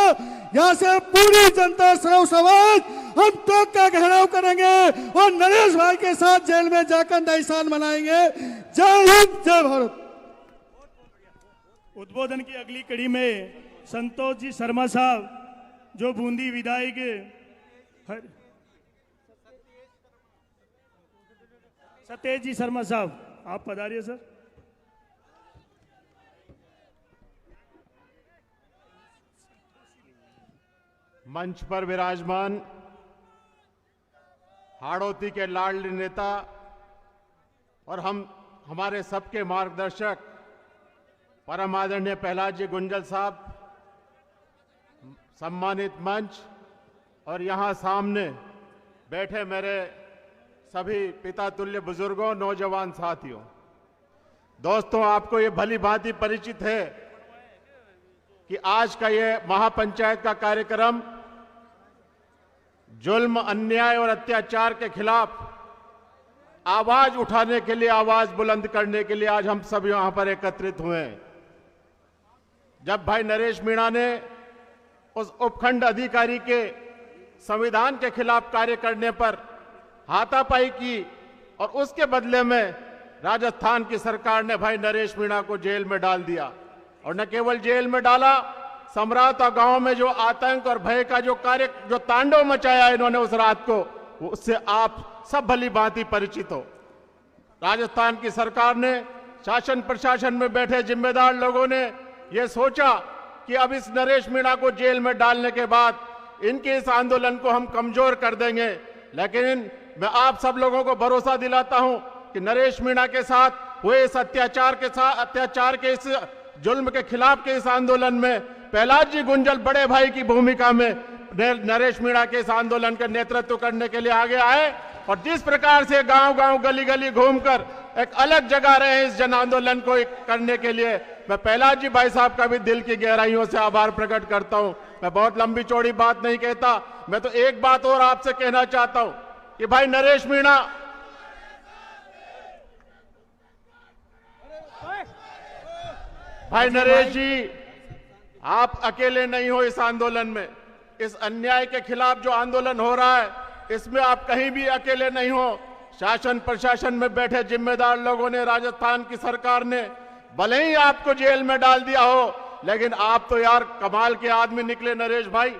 यहाँ से पूरी जनता, सर्व समाज हम टोक का घेराव करेंगे और नरेश भाई के साथ जेल में जाकर नई साल मनाएंगे। जय हिंद, जय भारत। उद्बोधन की अगली कड़ी में संतोष जी शर्मा साहब, जो बूंदी विधायक, सतेज जी शर्मा साहब, आप पधारिए सर। मंच पर विराजमान हाड़ौती के लाडले नेता और हमारे सबके मार्गदर्शक परम आदरणीय पहलाजी गुंजल साहब, सम्मानित मंच और यहाँ सामने बैठे मेरे सभी पिता तुल्य बुजुर्गों, नौजवान साथियों, दोस्तों, आपको ये भली भांति परिचित है कि आज का ये महापंचायत का कार्यक्रम जुल्म, अन्याय और अत्याचार के खिलाफ आवाज उठाने के लिए, आवाज बुलंद करने के लिए आज हम सब यहां पर एकत्रित हुए हैं। जब भाई नरेश मीणा ने उस उपखंड अधिकारी के संविधान के खिलाफ कार्य करने पर हाथापाई की और उसके बदले में राजस्थान की सरकार ने भाई नरेश मीणा को जेल में डाल दिया, और न केवल जेल में डाला, समरावता गांव में जो आतंक और भय का जो तांडव मचाया इन्होंने उस रात को, उससे आप सब भली भांति परिचित हो। राजस्थान की सरकार ने, शासन प्रशासन में बैठे जिम्मेदार लोगों ने यह सोचा कि अब इस नरेश मीणा को जेल में डालने के बाद इनके इस आंदोलन को हम कमजोर कर देंगे। लेकिन मैं आप सब लोगों को भरोसा दिलाता हूं कि नरेश मीणा के साथ हुए इस अत्याचार के इस जुल्म के खिलाफ के इस आंदोलन में प्रहलाद जी गुंजल बड़े भाई की भूमिका में नरेश मीणा के इस आंदोलन का नेतृत्व करने के लिए आगे आए और जिस प्रकार से गांव-गांव गली-गली घूमकर एक अलग जगह रहे इस जन आंदोलन को करने के लिए, मैं प्रहलाद जी भाई साहब का भी दिल की गहराइयों से आभार प्रकट करता हूं। मैं बहुत लंबी चौड़ी बात नहीं कहता, मैं तो एक बात और आपसे कहना चाहता हूं कि भाई नरेश मीणा, भाई नरेश जी, आप अकेले नहीं हो इस आंदोलन में। इस अन्याय के खिलाफ जो आंदोलन हो रहा है इसमें आप कहीं भी अकेले नहीं हो। शासन प्रशासन में बैठे जिम्मेदार लोगों ने, राजस्थान की सरकार ने भले ही आपको जेल में डाल दिया हो, लेकिन आप तो यार कमाल के आदमी निकले नरेश भाई।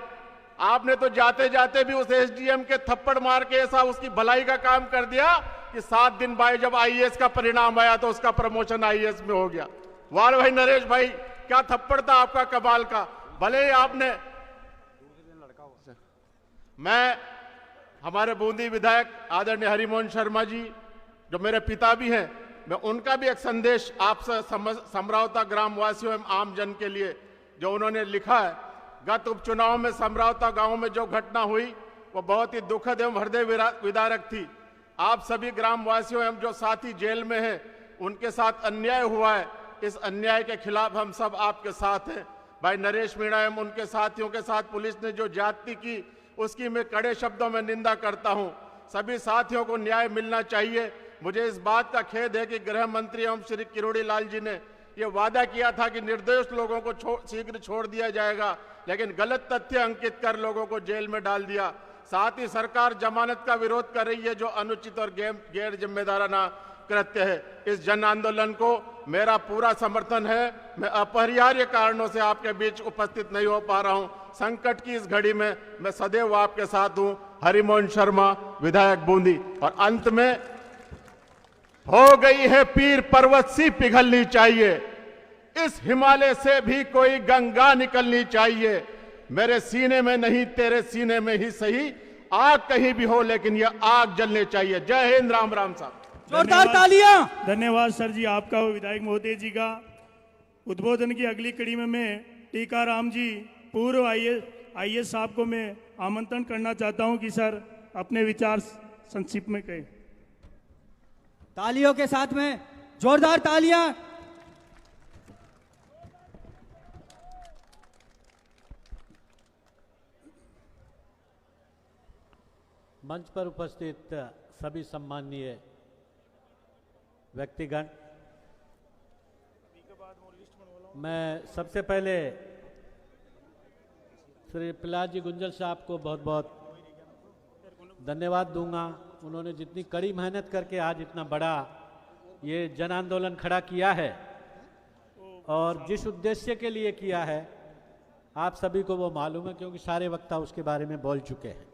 आपने तो जाते जाते भी उस एसडीएम के थप्पड़ मार के ऐसा उसकी भलाई का काम कर दिया कि 7 दिन बाद जब आईएएस का परिणाम आया तो उसका प्रमोशन आईएएस में हो गया। वाह भाई नरेश भाई, क्या थप्पड़ था आपका कमाल का। भले ही आपने, मैं हमारे बूंदी विधायक आदरणीय हरिमोहन शर्मा जी जो मेरे पिता भी हैं, मैं उनका भी एक संदेश आपसे समरावता ग्रामवासियों एवं आम जन के लिए जो उन्होंने लिखा है। गत उपचुनाव में समरावता गांव में जो घटना हुई वो बहुत ही दुखद एवं हृदय विदारक थी। आप सभी ग्रामवासियों एवं जो साथी जेल में हैं उनके साथ अन्याय हुआ है, इस अन्याय के खिलाफ हम सब आपके साथ हैं। भाई नरेश मीणा एवं उनके साथियों के साथ पुलिस ने जो ज्यादती की उसकी मैं कड़े शब्दों में निंदा करता हूं। सभी साथियों को न्याय मिलना चाहिए। मुझे इस बात का खेद है कि गृह मंत्री एवं श्री किरोड़ी लाल जी ने यह वादा किया था कि निर्दोष लोगों को शीघ्र छोड़ दिया जाएगा, लेकिन गलत तथ्य अंकित कर लोगों को जेल में डाल दिया। साथ ही सरकार जमानत का विरोध कर रही है जो अनुचित और गैर जिम्मेदाराना कृत्य है। इस जन आंदोलन को मेरा पूरा समर्थन है। मैं अपरिहार्य कारणों से आपके बीच उपस्थित नहीं हो पा रहा हूं। संकट की इस घड़ी में मैं सदैव आपके साथ हूं। हरिमोहन शर्मा, विधायक बूंदी। और अंत में, हो गई है पीर पर्वत सी पिघलनी चाहिए, इस हिमालय से भी कोई गंगा निकलनी चाहिए। मेरे सीने में नहीं तेरे सीने में ही सही, आग कहीं भी हो लेकिन यह आग जलने चाहिए। जय हिंद, राम राम साहब। जोरदार तालियां। धन्यवाद सर जी आपका, विधायक महोदय जी का। उद्बोधन की अगली कड़ी में मैं टीकाराम जी, पूर्व आईएएस साहब को मैं आमंत्रण करना चाहता हूं कि सर अपने विचार संक्षिप्त में कहें। तालियों के साथ में जोरदार तालियां। मंच पर उपस्थित सभी सम्माननीय व्यक्तिगण, मैं सबसे पहले श्री प्रहलाद जी गुंजल साहब को बहुत बहुत धन्यवाद दूंगा। उन्होंने जितनी कड़ी मेहनत करके आज इतना बड़ा ये जन आंदोलन खड़ा किया है और जिस उद्देश्य के लिए किया है आप सभी को वो मालूम है, क्योंकि सारे वक्ता उसके बारे में बोल चुके हैं।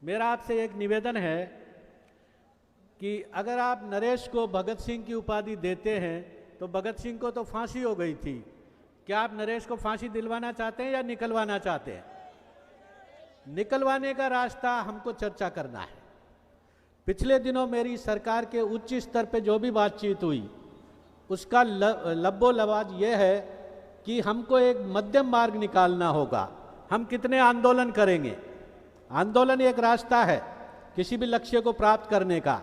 मेरा आपसे एक निवेदन है कि अगर आप नरेश को भगत सिंह की उपाधि देते हैं तो भगत सिंह को तो फांसी हो गई थी, क्या आप नरेश को फांसी दिलवाना चाहते हैं या निकलवाना चाहते हैं? निकलवाने का रास्ता हमको चर्चा करना है। पिछले दिनों मेरी सरकार के उच्च स्तर पे जो भी बातचीत हुई उसका लब्बो लवाज ये है कि हमको एक मध्यम मार्ग निकालना होगा। हम कितने आंदोलन करेंगे? आंदोलन एक रास्ता है किसी भी लक्ष्य को प्राप्त करने का,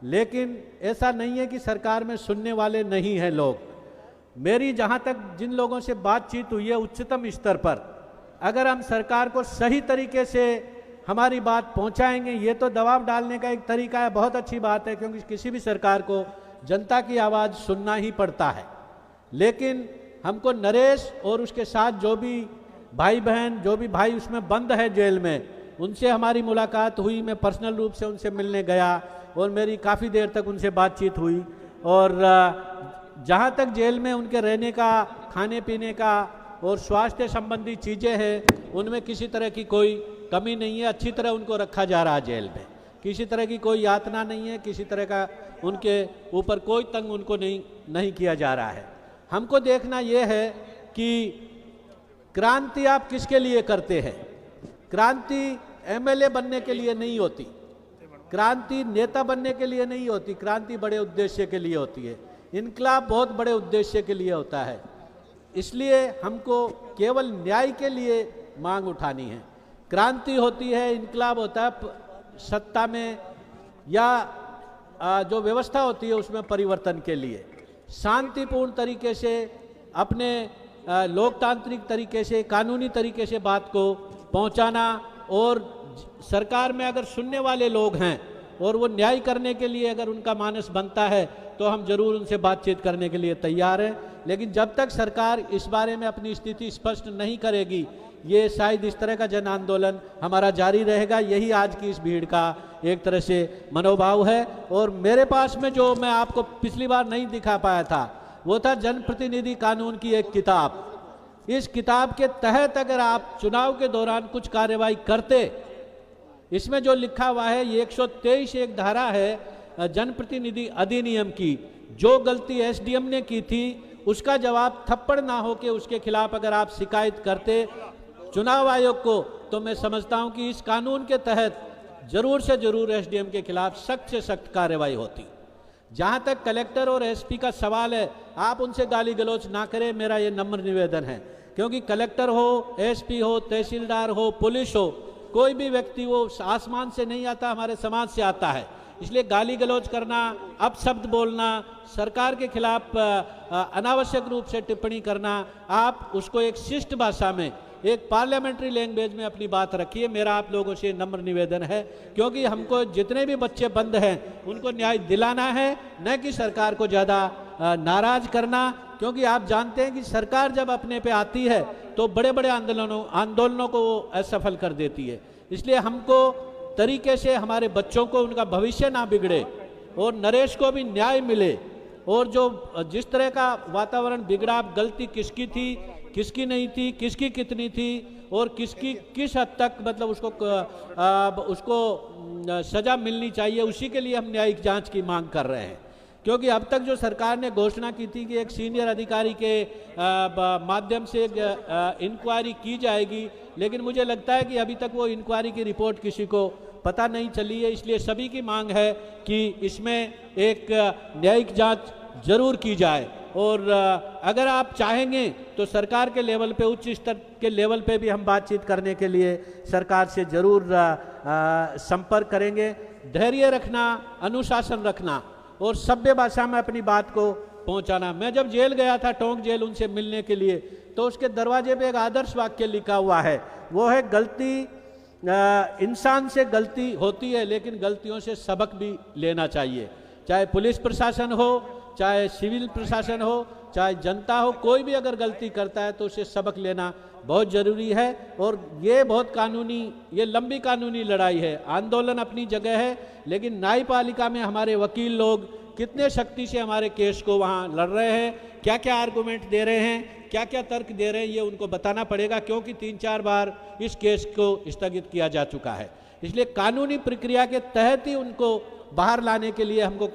लेकिन ऐसा नहीं है कि सरकार में सुनने वाले नहीं हैं लोग। मेरी जहां तक जिन लोगों से बातचीत हुई है उच्चतम स्तर पर, अगर हम सरकार को सही तरीके से हमारी बात पहुंचाएंगे, ये तो दबाव डालने का एक तरीका है, बहुत अच्छी बात है, क्योंकि किसी भी सरकार को जनता की आवाज़ सुनना ही पड़ता है। लेकिन हमको नरेश और उसके साथ जो भी भाई बहन, जो भी भाई उसमें बंद है जेल में, उनसे हमारी मुलाकात हुई। मैं पर्सनल रूप से उनसे मिलने गया और मेरी काफ़ी देर तक उनसे बातचीत हुई। और जहाँ तक जेल में उनके रहने का, खाने पीने का और स्वास्थ्य संबंधी चीज़ें हैं, उनमें किसी तरह की कोई कमी नहीं है। अच्छी तरह उनको रखा जा रहा है जेल में, किसी तरह की कोई यातना नहीं है, किसी तरह का उनके ऊपर कोई तंग उनको नहीं किया जा रहा है। हमको देखना ये है कि क्रांति आप किसके लिए करते हैं। क्रांति एमएलए बनने के लिए नहीं होती, क्रांति नेता बनने के लिए नहीं होती, क्रांति बड़े उद्देश्य के लिए होती है। इनकलाब बहुत बड़े उद्देश्य के लिए होता है। इसलिए हमको केवल न्याय के लिए मांग उठानी है। क्रांति होती है, इनकलाब होता है सत्ता में या जो व्यवस्था होती है उसमें परिवर्तन के लिए। शांतिपूर्ण तरीके से, अपने लोकतांत्रिक तरीके से, कानूनी तरीके से बात को पहुंचाना, और सरकार में अगर सुनने वाले लोग हैं और वो न्याय करने के लिए अगर उनका मानस बनता है तो हम जरूर उनसे बातचीत करने के लिए तैयार हैं। लेकिन जब तक सरकार इस बारे में अपनी स्थिति स्पष्ट नहीं करेगी, ये शायद इस तरह का जन आंदोलन हमारा जारी रहेगा। यही आज की इस भीड़ का एक तरह से मनोभाव है। और मेरे पास में जो मैं आपको पिछली बार नहीं दिखा पाया था वो था जनप्रतिनिधि कानून की एक किताब। इस किताब के तहत अगर आप चुनाव के दौरान कुछ कार्रवाई करते, इसमें जो लिखा हुआ है ये 123 एक धारा है जनप्रतिनिधि अधिनियम की, जो गलती एसडीएम ने की थी उसका जवाब थप्पड़ ना हो के उसके खिलाफ अगर आप शिकायत करते चुनाव आयोग को, तो मैं समझता हूं कि इस कानून के तहत जरूर से जरूर एसडीएम के खिलाफ सख्त से सख्त कार्रवाई होती। जहां तक कलेक्टर और एसपी का सवाल है, आप उनसे गाली गलौज ना करें, मेरा ये नम्र निवेदन है। क्योंकि कलेक्टर हो, एसपी हो, तहसीलदार हो, पुलिस हो, कोई भी व्यक्ति वो आसमान से नहीं आता, हमारे समाज से आता है। इसलिए गाली गलौज करना, अपशब्द बोलना, सरकार के खिलाफ अनावश्यक रूप से टिप्पणी करना, आप उसको एक शिष्ट भाषा में, एक पार्लियामेंट्री लैंग्वेज में अपनी बात रखिए। मेरा आप लोगों से नम्र निवेदन है, क्योंकि हमको जितने भी बच्चे बंद हैं उनको न्याय दिलाना है, न कि सरकार को ज़्यादा नाराज करना। क्योंकि आप जानते हैं कि सरकार जब अपने पे आती है तो बड़े बड़े आंदोलनों को वो असफल कर देती है। इसलिए हमको तरीके से हमारे बच्चों को उनका भविष्य ना बिगड़े और नरेश को भी न्याय मिले, और जो जिस तरह का वातावरण बिगड़ा, गलती किसकी थी, किसकी नहीं थी, किसकी कितनी थी और किसकी किस हद तक मतलब उसको सजा मिलनी चाहिए, उसी के लिए हम न्यायिक जांच की मांग कर रहे हैं। क्योंकि अब तक जो सरकार ने घोषणा की थी कि एक सीनियर अधिकारी के माध्यम से इंक्वायरी की जाएगी, लेकिन मुझे लगता है कि अभी तक वो इंक्वायरी की रिपोर्ट किसी को पता नहीं चली है। इसलिए सभी की मांग है कि इसमें एक न्यायिक जांच जरूर की जाए। और अगर आप चाहेंगे तो सरकार के लेवल पे, उच्च स्तर के लेवल पे भी हम बातचीत करने के लिए सरकार से जरूर संपर्क करेंगे। धैर्य रखना, अनुशासन रखना और सभ्य भाषा में अपनी बात को पहुंचाना। मैं जब जेल गया था, टोंक जेल, उनसे मिलने के लिए, तो उसके दरवाजे पे एक आदर्श वाक्य लिखा हुआ है, वो है गलती, इंसान से गलती होती है लेकिन गलतियों से सबक भी लेना चाहिए। चाहे पुलिस प्रशासन हो, चाहे सिविल प्रशासन हो, चाहे जनता हो, कोई भी अगर गलती करता है तो उसे सबक लेना बहुत जरूरी है। और ये बहुत कानूनी, ये लंबी कानूनी लड़ाई है। आंदोलन अपनी जगह है, लेकिन न्यायपालिका में हमारे वकील लोग कितने शक्ति से हमारे केस को वहाँ लड़ रहे हैं, क्या क्या आर्गूमेंट दे रहे हैं, क्या क्या तर्क दे रहे हैं, ये उनको बताना पड़ेगा। क्योंकि 3-4 बार इस केस को स्थगित किया जा चुका है। इसलिए कानूनी प्रक्रिया के तहत ही उनको बाहर लाने के लिए हमको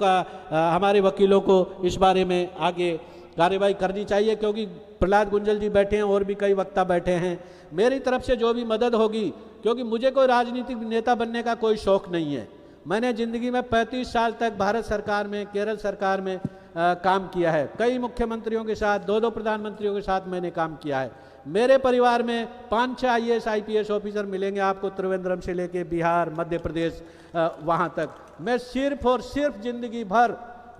हमारे वकीलों को इस बारे में आगे कार्रवाई करनी चाहिए। क्योंकि प्रहलाद गुंजल जी बैठे हैं और भी कई वक्ता बैठे हैं, मेरी तरफ से जो भी मदद होगी, क्योंकि मुझे कोई राजनीतिक नेता बनने का कोई शौक नहीं है। मैंने ज़िंदगी में 35 साल तक भारत सरकार में, केरल सरकार में काम किया है। कई मुख्यमंत्रियों के साथ, 2-2 प्रधानमंत्रियों के साथ मैंने काम किया है। मेरे परिवार में 5-6 IAS IPS ऑफिसर मिलेंगे आपको, त्रिवेंद्रम से लेके बिहार, मध्य प्रदेश, वहाँ तक। मैं सिर्फ और सिर्फ जिंदगी भर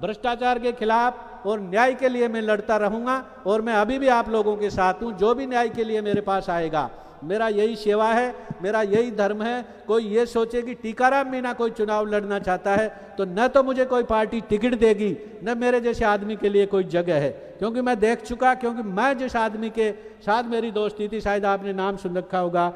भ्रष्टाचार के खिलाफ और न्याय के लिए मैं लड़ता रहूँगा। और मैं अभी भी आप लोगों के साथ हूँ। जो भी न्याय के लिए मेरे पास आएगा, मेरा यही सेवा है, मेरा यही धर्म है। कोई ये सोचे कि टीकाराम मीणा कोई चुनाव लड़ना चाहता है तो न तो मुझे कोई पार्टी टिकट देगी, न मेरे जैसे आदमी के लिए कोई जगह है। क्योंकि मैं देख चुका, क्योंकि मैं जिस आदमी के साथ मेरी दोस्ती थी, शायद आपने नाम सुन रखा होगा,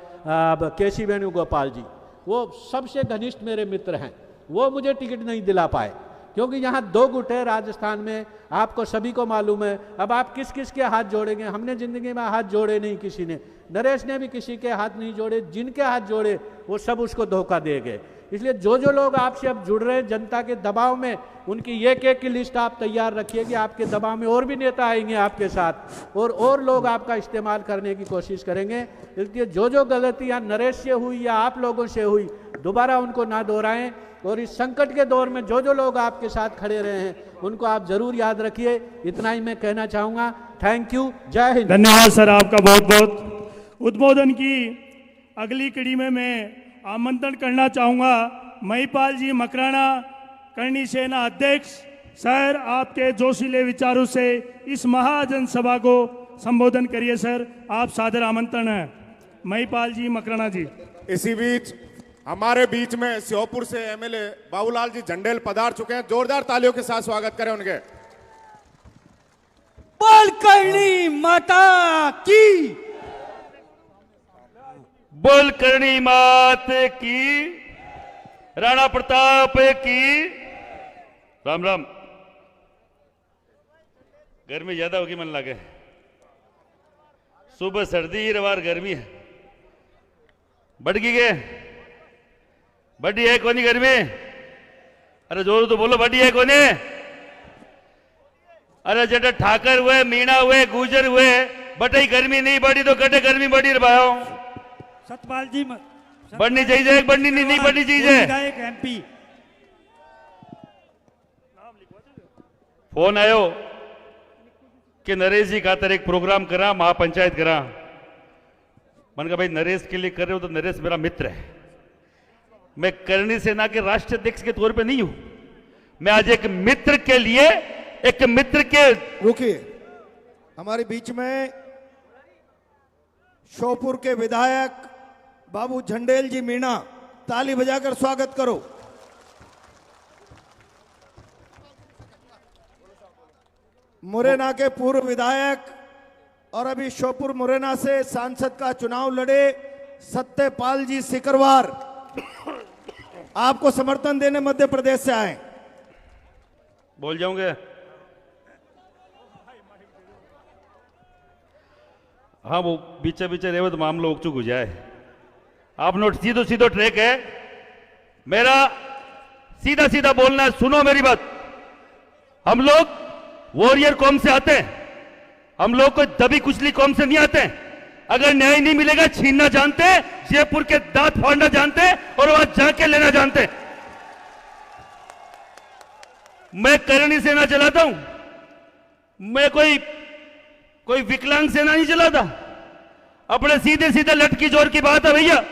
केसी वेणुगोपाल जी, वो सबसे घनिष्ठ मेरे मित्र हैं। वो मुझे टिकट नहीं दिला पाए, क्योंकि यहाँ 2 गुट है राजस्थान में, आपको सभी को मालूम है। अब आप किस किस के हाथ जोड़ेंगे? हमने जिंदगी में हाथ जोड़े नहीं किसी ने, नरेश ने भी किसी के हाथ नहीं जोड़े। जिनके हाथ जोड़े वो सब उसको धोखा दे गए। इसलिए जो जो लोग आपसे अब जुड़ रहे हैं जनता के दबाव में, उनकी एक एक की लिस्ट आप तैयार रखिए कि आपके दबाव में और भी नेता आएंगे आपके साथ और लोग आपका इस्तेमाल करने की कोशिश करेंगे। इसलिए जो जो गलतियां नरेश से हुई या आप लोगों से हुई दोबारा उनको ना दोहराएं, और इस संकट के दौर में जो जो लोग आपके साथ खड़े रहे हैं उनको आप जरूर याद रखिए। इतना ही मैं कहना चाहूंगा। थैंक यू, जय हिंद। धन्यवाद सर आपका बहुत बहुत। उद्बोधन की अगली कड़ी में मैं आमंत्रण करना चाहूंगा महिपाल जी मकराना, करणी सेना अध्यक्ष। सर आपके जोशीले विचारों से इस महाजन सभा को संबोधन करिए सर, आप सादर आमंत्रण है। महिपाल जी मकराना जी। इसी बीच हमारे बीच में श्योपुर से एमएलए बाबूलाल जी झंडेल पधार चुके हैं, जोरदार तालियों के साथ स्वागत करें उनके। बोल करणी माता की, बोल करणी मात की, राणा प्रताप की। राम राम। गर्मी ज्यादा होगी मन लगे, सुबह सर्दी रवार गर्मी है, बढ़ गई के बड़ी है कोनी गर्मी? अरे जोर तो बोलो, बड़ी है कोनी? अरे जेठा ठाकर हुए, मीणा हुए, गुजर हुए, बटाई गर्मी नहीं बढ़ी तो कटे गर्मी बढ़ी रे भाई। सतपाल जी बढ़नी चाहिए, बढ़नी नहीं बढ़नी चाहिए। विधायक एमपी फोन आयो कि नरेश जी खातर एक प्रोग्राम करा, महापंचायत करा। मैंने कहा भाई नरेश के लिए कर रहे हो तो नरेश मेरा मित्र है, मैं करणी सेना के राष्ट्रीय अध्यक्ष के तौर पे नहीं हूं, मैं आज एक मित्र के लिए, एक मित्र के। रुकिए, हमारे बीच में श्योपुर के विधायक बाबू झंडेल जी मीणा, ताली बजाकर स्वागत करो। मुरैना के पूर्व विधायक और अभी श्योपुर मुरैना से सांसद का चुनाव लड़े सत्यपाल जी सिकरवार, आपको समर्थन देने मध्य प्रदेश से आए। बोल जाऊंगे? हाँ, वो बीचे बीचे रहे तो मामला उकचुक हो जाए। आप नोट सीधो सीधो ट्रैक है मेरा, सीधा सीधा बोलना है। सुनो मेरी बात, हम लोग वॉरियर कौम से आते हैं, हम लोग कोई दबी कुचली कौम से नहीं आते हैं। अगर न्याय नहीं मिलेगा छीनना जानते, जयपुर के दांत फाड़ना जानते और वहां जाके लेना जानते। मैं करणी सेना चलाता हूं, मैं कोई विकलांग सेना नहीं चलाता। अपने सीधे सीधे लटकी जोर की बात है भैया।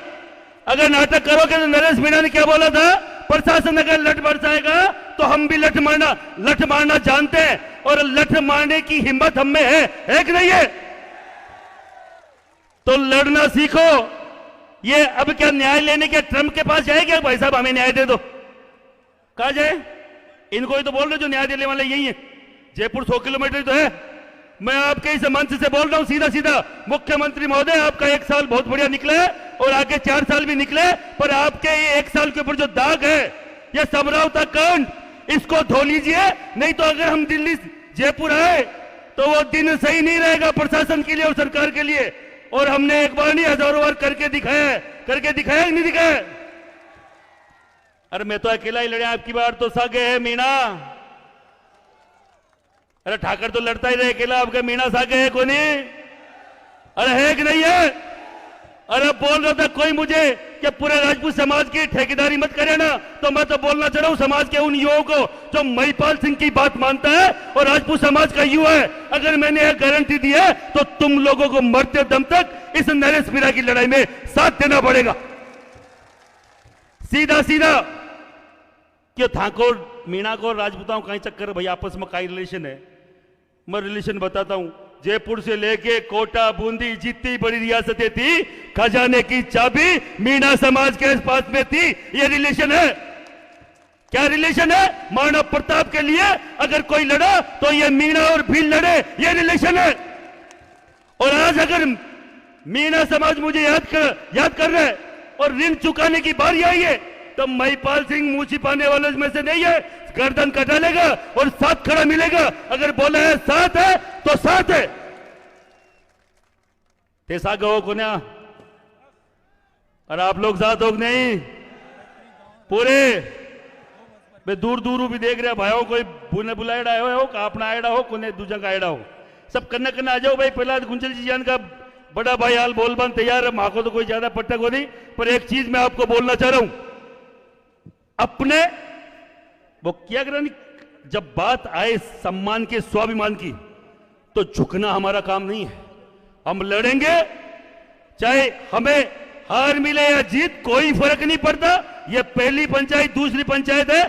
अगर नाटक करोगे तो नरेश मीणा ने क्या बोला था, प्रशासन अगर लठ बरसाएगा तो हम भी लठ मारना जानते हैं, और लठ मारने की हिम्मत हम में है कि नहीं है? तो लड़ना सीखो। ये अब क्या न्याय लेने के ट्रम्प के पास जाए क्या? भाई साहब हमें न्याय दे दो, कहा जाए? इनको ही तो बोल रहे जो न्याय देने वाले यही है। जयपुर 100 किलोमीटर तो है। मैं आपके इस मंच से बोल रहा हूं सीधा सीधा, मुख्यमंत्री महोदय आपका 1 साल बहुत बढ़िया निकले और आगे 4 साल भी निकले, पर आपके ये 1 साल के ऊपर जो दाग है, ये समरावता कांड, इसको धो लीजिए। नहीं तो अगर हम दिल्ली जयपुर आए तो वो दिन सही नहीं रहेगा प्रशासन के लिए और सरकार के लिए। और हमने एक बार नहीं, हजारों बार करके दिखाया कि नहीं दिखाया? अरे मैं तो अकेला ही लड़े, आपकी बार तो सागे है मीणा। अरे ठाकर तो लड़ता ही रहे अकेला, आपका मीणा सागे है कोनी? अरे है कि नहीं है? अरे बोल रहा था कोई मुझे कि पूरे राजपूत समाज की ठेकेदारी मत करे ना, तो मैं तो बोलना चाह रहा हूं समाज के उन युवाओं को जो महिपाल सिंह की बात मानता है और राजपूत समाज का युवा है। अगर मैंने यह गारंटी दी है तो तुम लोगों को मरते दम तक इस नरेश मीणा की लड़ाई में साथ देना पड़ेगा। सीधा सीधा कि ठाकुर मीणा को राजपूताओं का चक्कर भाई आपस में कई रिलेशन है। मैं रिलेशन बताता हूं। जयपुर से लेके कोटा, बूंदी, जितनी बड़ी रियासतें थी, खजाने की चाबी मीणा समाज के पास में थी। ये रिलेशन है। क्या रिलेशन है? महाराणा प्रताप के लिए अगर कोई लड़ा तो ये मीणा और भील लड़े, ये रिलेशन है। और आज अगर मीणा समाज मुझे याद कर रहे और ऋण चुकाने की बारी आई है तो महिपाल सिंह मुंह छिपाने वाले में से नहीं है, गर्दन कटा लेगा और साथ खड़ा मिलेगा। अगर बोला है साथ है तो साथ है। ते साग हो को ना? और आप लोग साथ हो नहीं? पूरे मैं दूर दूर भी देख रहे भाइयों, कोई बुलाएड़ा हो का अपना आएड़ा हो कोने दूजा का आएड़ा हो, सब करना करना आ जाओ भाई। प्रहलाद गुंजल जी जान का बड़ा भाई हाल बोलबान तैयार है, माँ को तो कोई ज्यादा पट्टा को नहीं, पर एक चीज मैं आपको बोलना चाह रहा हूं, अपने वो क्या करें, जब बात आए सम्मान के स्वाभिमान की तो झुकना हमारा काम नहीं है। हम लड़ेंगे, चाहे हमें हार मिले या जीत कोई फर्क नहीं पड़ता। ये पहली पंचायत दूसरी पंचायत है,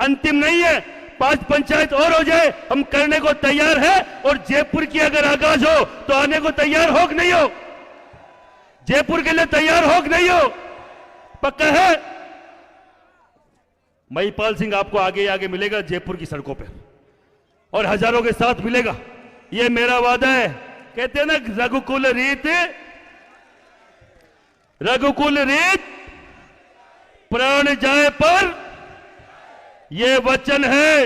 अंतिम नहीं है। 5 पंचायत और हो जाए हम करने को तैयार है, और जयपुर की अगर आगाज हो तो आने को तैयार हो कि नहीं हो? जयपुर के लिए तैयार हो कि नहीं हो? पक्का है? महिपाल सिंह आपको आगे आगे मिलेगा जयपुर की सड़कों पे, और हजारों के साथ मिलेगा, ये मेरा वादा है। कहते हैं ना रघुकुल रीत प्राण जाए पर, ये वचन है।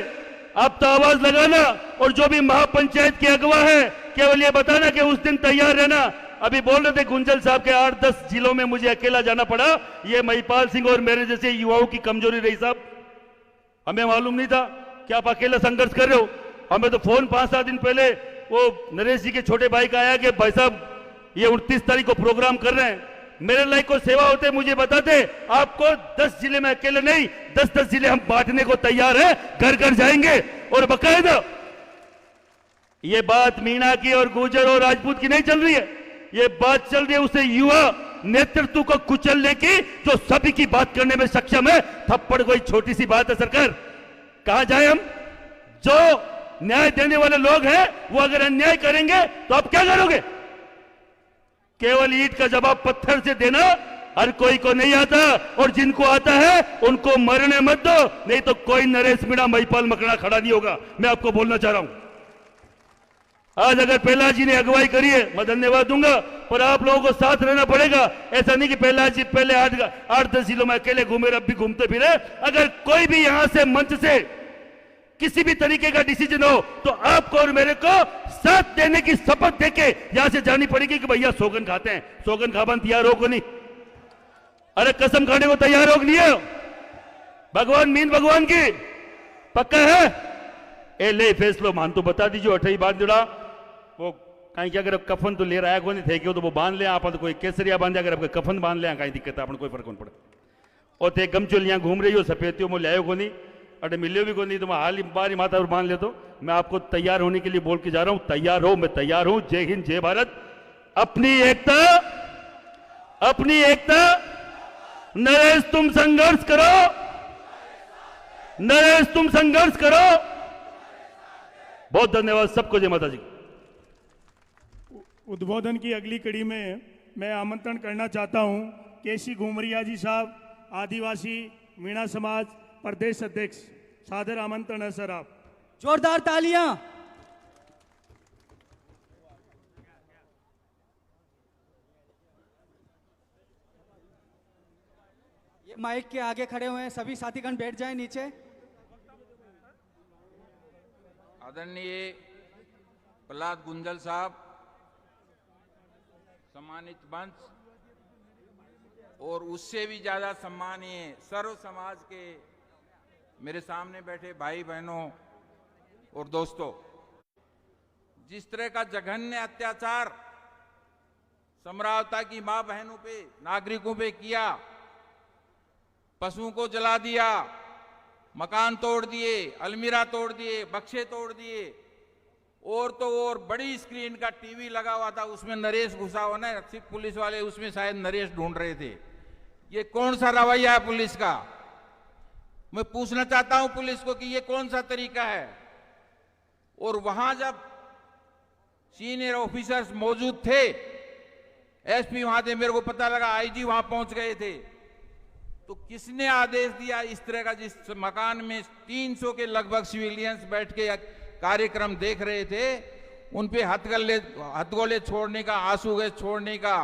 अब तो आवाज लगाना, और जो भी महापंचायत के अगवा है केवल ये बताना कि उस दिन तैयार रहना। अभी बोल रहे थे गुंजल साहब के 8-10 जिलों में मुझे अकेला जाना पड़ा, ये महिपाल सिंह और मेरे जैसे युवाओं की कमजोरी रही साहब। हमें मालूम नहीं था कि आप अकेला संघर्ष कर रहे हो। हमें तो फोन 5-7 दिन पहले वो नरेश जी के छोटे भाई का आया कि भाई साहब ये 29 तारीख को प्रोग्राम कर रहे हैं। मेरे लायक को सेवा होते मुझे बताते, आपको 10 जिले में अकेले नहीं 10-10 जिले हम बांटने को तैयार है, घर घर जाएंगे। और बकायदा ये बात मीणा की और गुर्जर और राजपूत की नहीं चल रही है, ये बात चल रही है उसे युवा नेतृत्व को कुचलने की, जो सभी की बात करने में सक्षम है। थप्पड़ कोई छोटी सी बात है सरकार, कहां जाए हम? जो न्याय देने वाले लोग हैं वो अगर अन्याय करेंगे तो आप क्या करोगे? केवल ईंट का जवाब पत्थर से देना हर कोई को नहीं आता, और जिनको आता है उनको मरने मत दो, नहीं तो कोई नरेश मीणा महिपाल मकड़ा खड़ा नहीं होगा। मैं आपको बोलना चाह रहा हूं, आज अगर प्रहलाद जी ने अगुवाई करी है मैं धन्यवाद दूंगा, पर आप लोगों को साथ रहना पड़ेगा। ऐसा नहीं कि प्रहलाद जी पहले 8-10 जिलों में अकेले घूमे, अब भी घूमते फिरे। अगर कोई भी यहां से मंच से किसी भी तरीके का डिसीजन हो तो आपको और मेरे को साथ देने की शपथ देके यहां से जानी पड़ेगी कि भैया सौगन खाते हैं। सौगन खाबन तैयार हो को नहीं? अरे कसम खाने को तैयार हो नहीं है? भगवान मीन भगवान की पक्का है? ए ले फैसलो मान तो बता दीजिए। अठई बांध जुड़ा वो कहीं क्या, अगर कफन तो ले रहा है को नहीं थे क्यों, तो वो बांध ले आप, तो कोई केसरिया बांधे, अगर आपके कफन बांध ले कहीं दिक्कत है, अपन कोई फर्क नहीं पड़े। और थे गमचोल यहाँ घूम रही हो सफेदियों में लायो को नहीं, अरे मिले भी को नहीं, तो मैं हाल ही बारी माथा पर मान ले। तो मैं आपको तैयार होने के लिए बोल के जा रहा हूं, तैयार हो, मैं तैयार हूं। जय हिंद जय भारत। अपनी एकता नरेश तुम संघर्ष करो, नरेश तुम संघर्ष करो। बहुत धन्यवाद सबको, जय माता जी। उद्बोधन की अगली कड़ी में मैं आमंत्रण करना चाहता हूं केसी घुमरिया जी साहब, आदिवासी मीणा समाज प्रदेश अध्यक्ष। सादर आमंत्रण है सर। आप जोरदार तालियां। ये माइक के आगे खड़े हुए हैं सभी साथीगण बैठ जाएं नीचे। आदरणीय प्रहलाद गुंजल साहब, सम्मानित मंच, और उससे भी ज्यादा सम्मानीय सर्व समाज के मेरे सामने बैठे भाई बहनों और दोस्तों, जिस तरह का जघन्य अत्याचार समरावता की मां बहनों पे, नागरिकों पे किया, पशुओं को जला दिया, मकान तोड़ दिए, अलमीरा तोड़ दिए, बक्से तोड़ दिए, और तो और बड़ी स्क्रीन का टीवी लगा हुआ था, उसमें नरेश घुसा हुआ ना, सिर्फ पुलिस वाले उसमें शायद नरेश ढूंढ रहे थे। ये कौन सा रवैया है पुलिस का? मैं पूछना चाहता हूं पुलिस को कि ये कौन सा तरीका है? और वहां जब सीनियर ऑफिसर्स मौजूद थे, एसपी वहां थे, मेरे को पता लगा आईजी वहां पहुंच गए थे, तो किसने आदेश दिया इस तरह का? जिस मकान में 300 के लगभग सिविलियंस बैठ के कार्यक्रम देख रहे थे, उन पे हथगोले छोड़ने का, आंसू गैस छोड़ने का,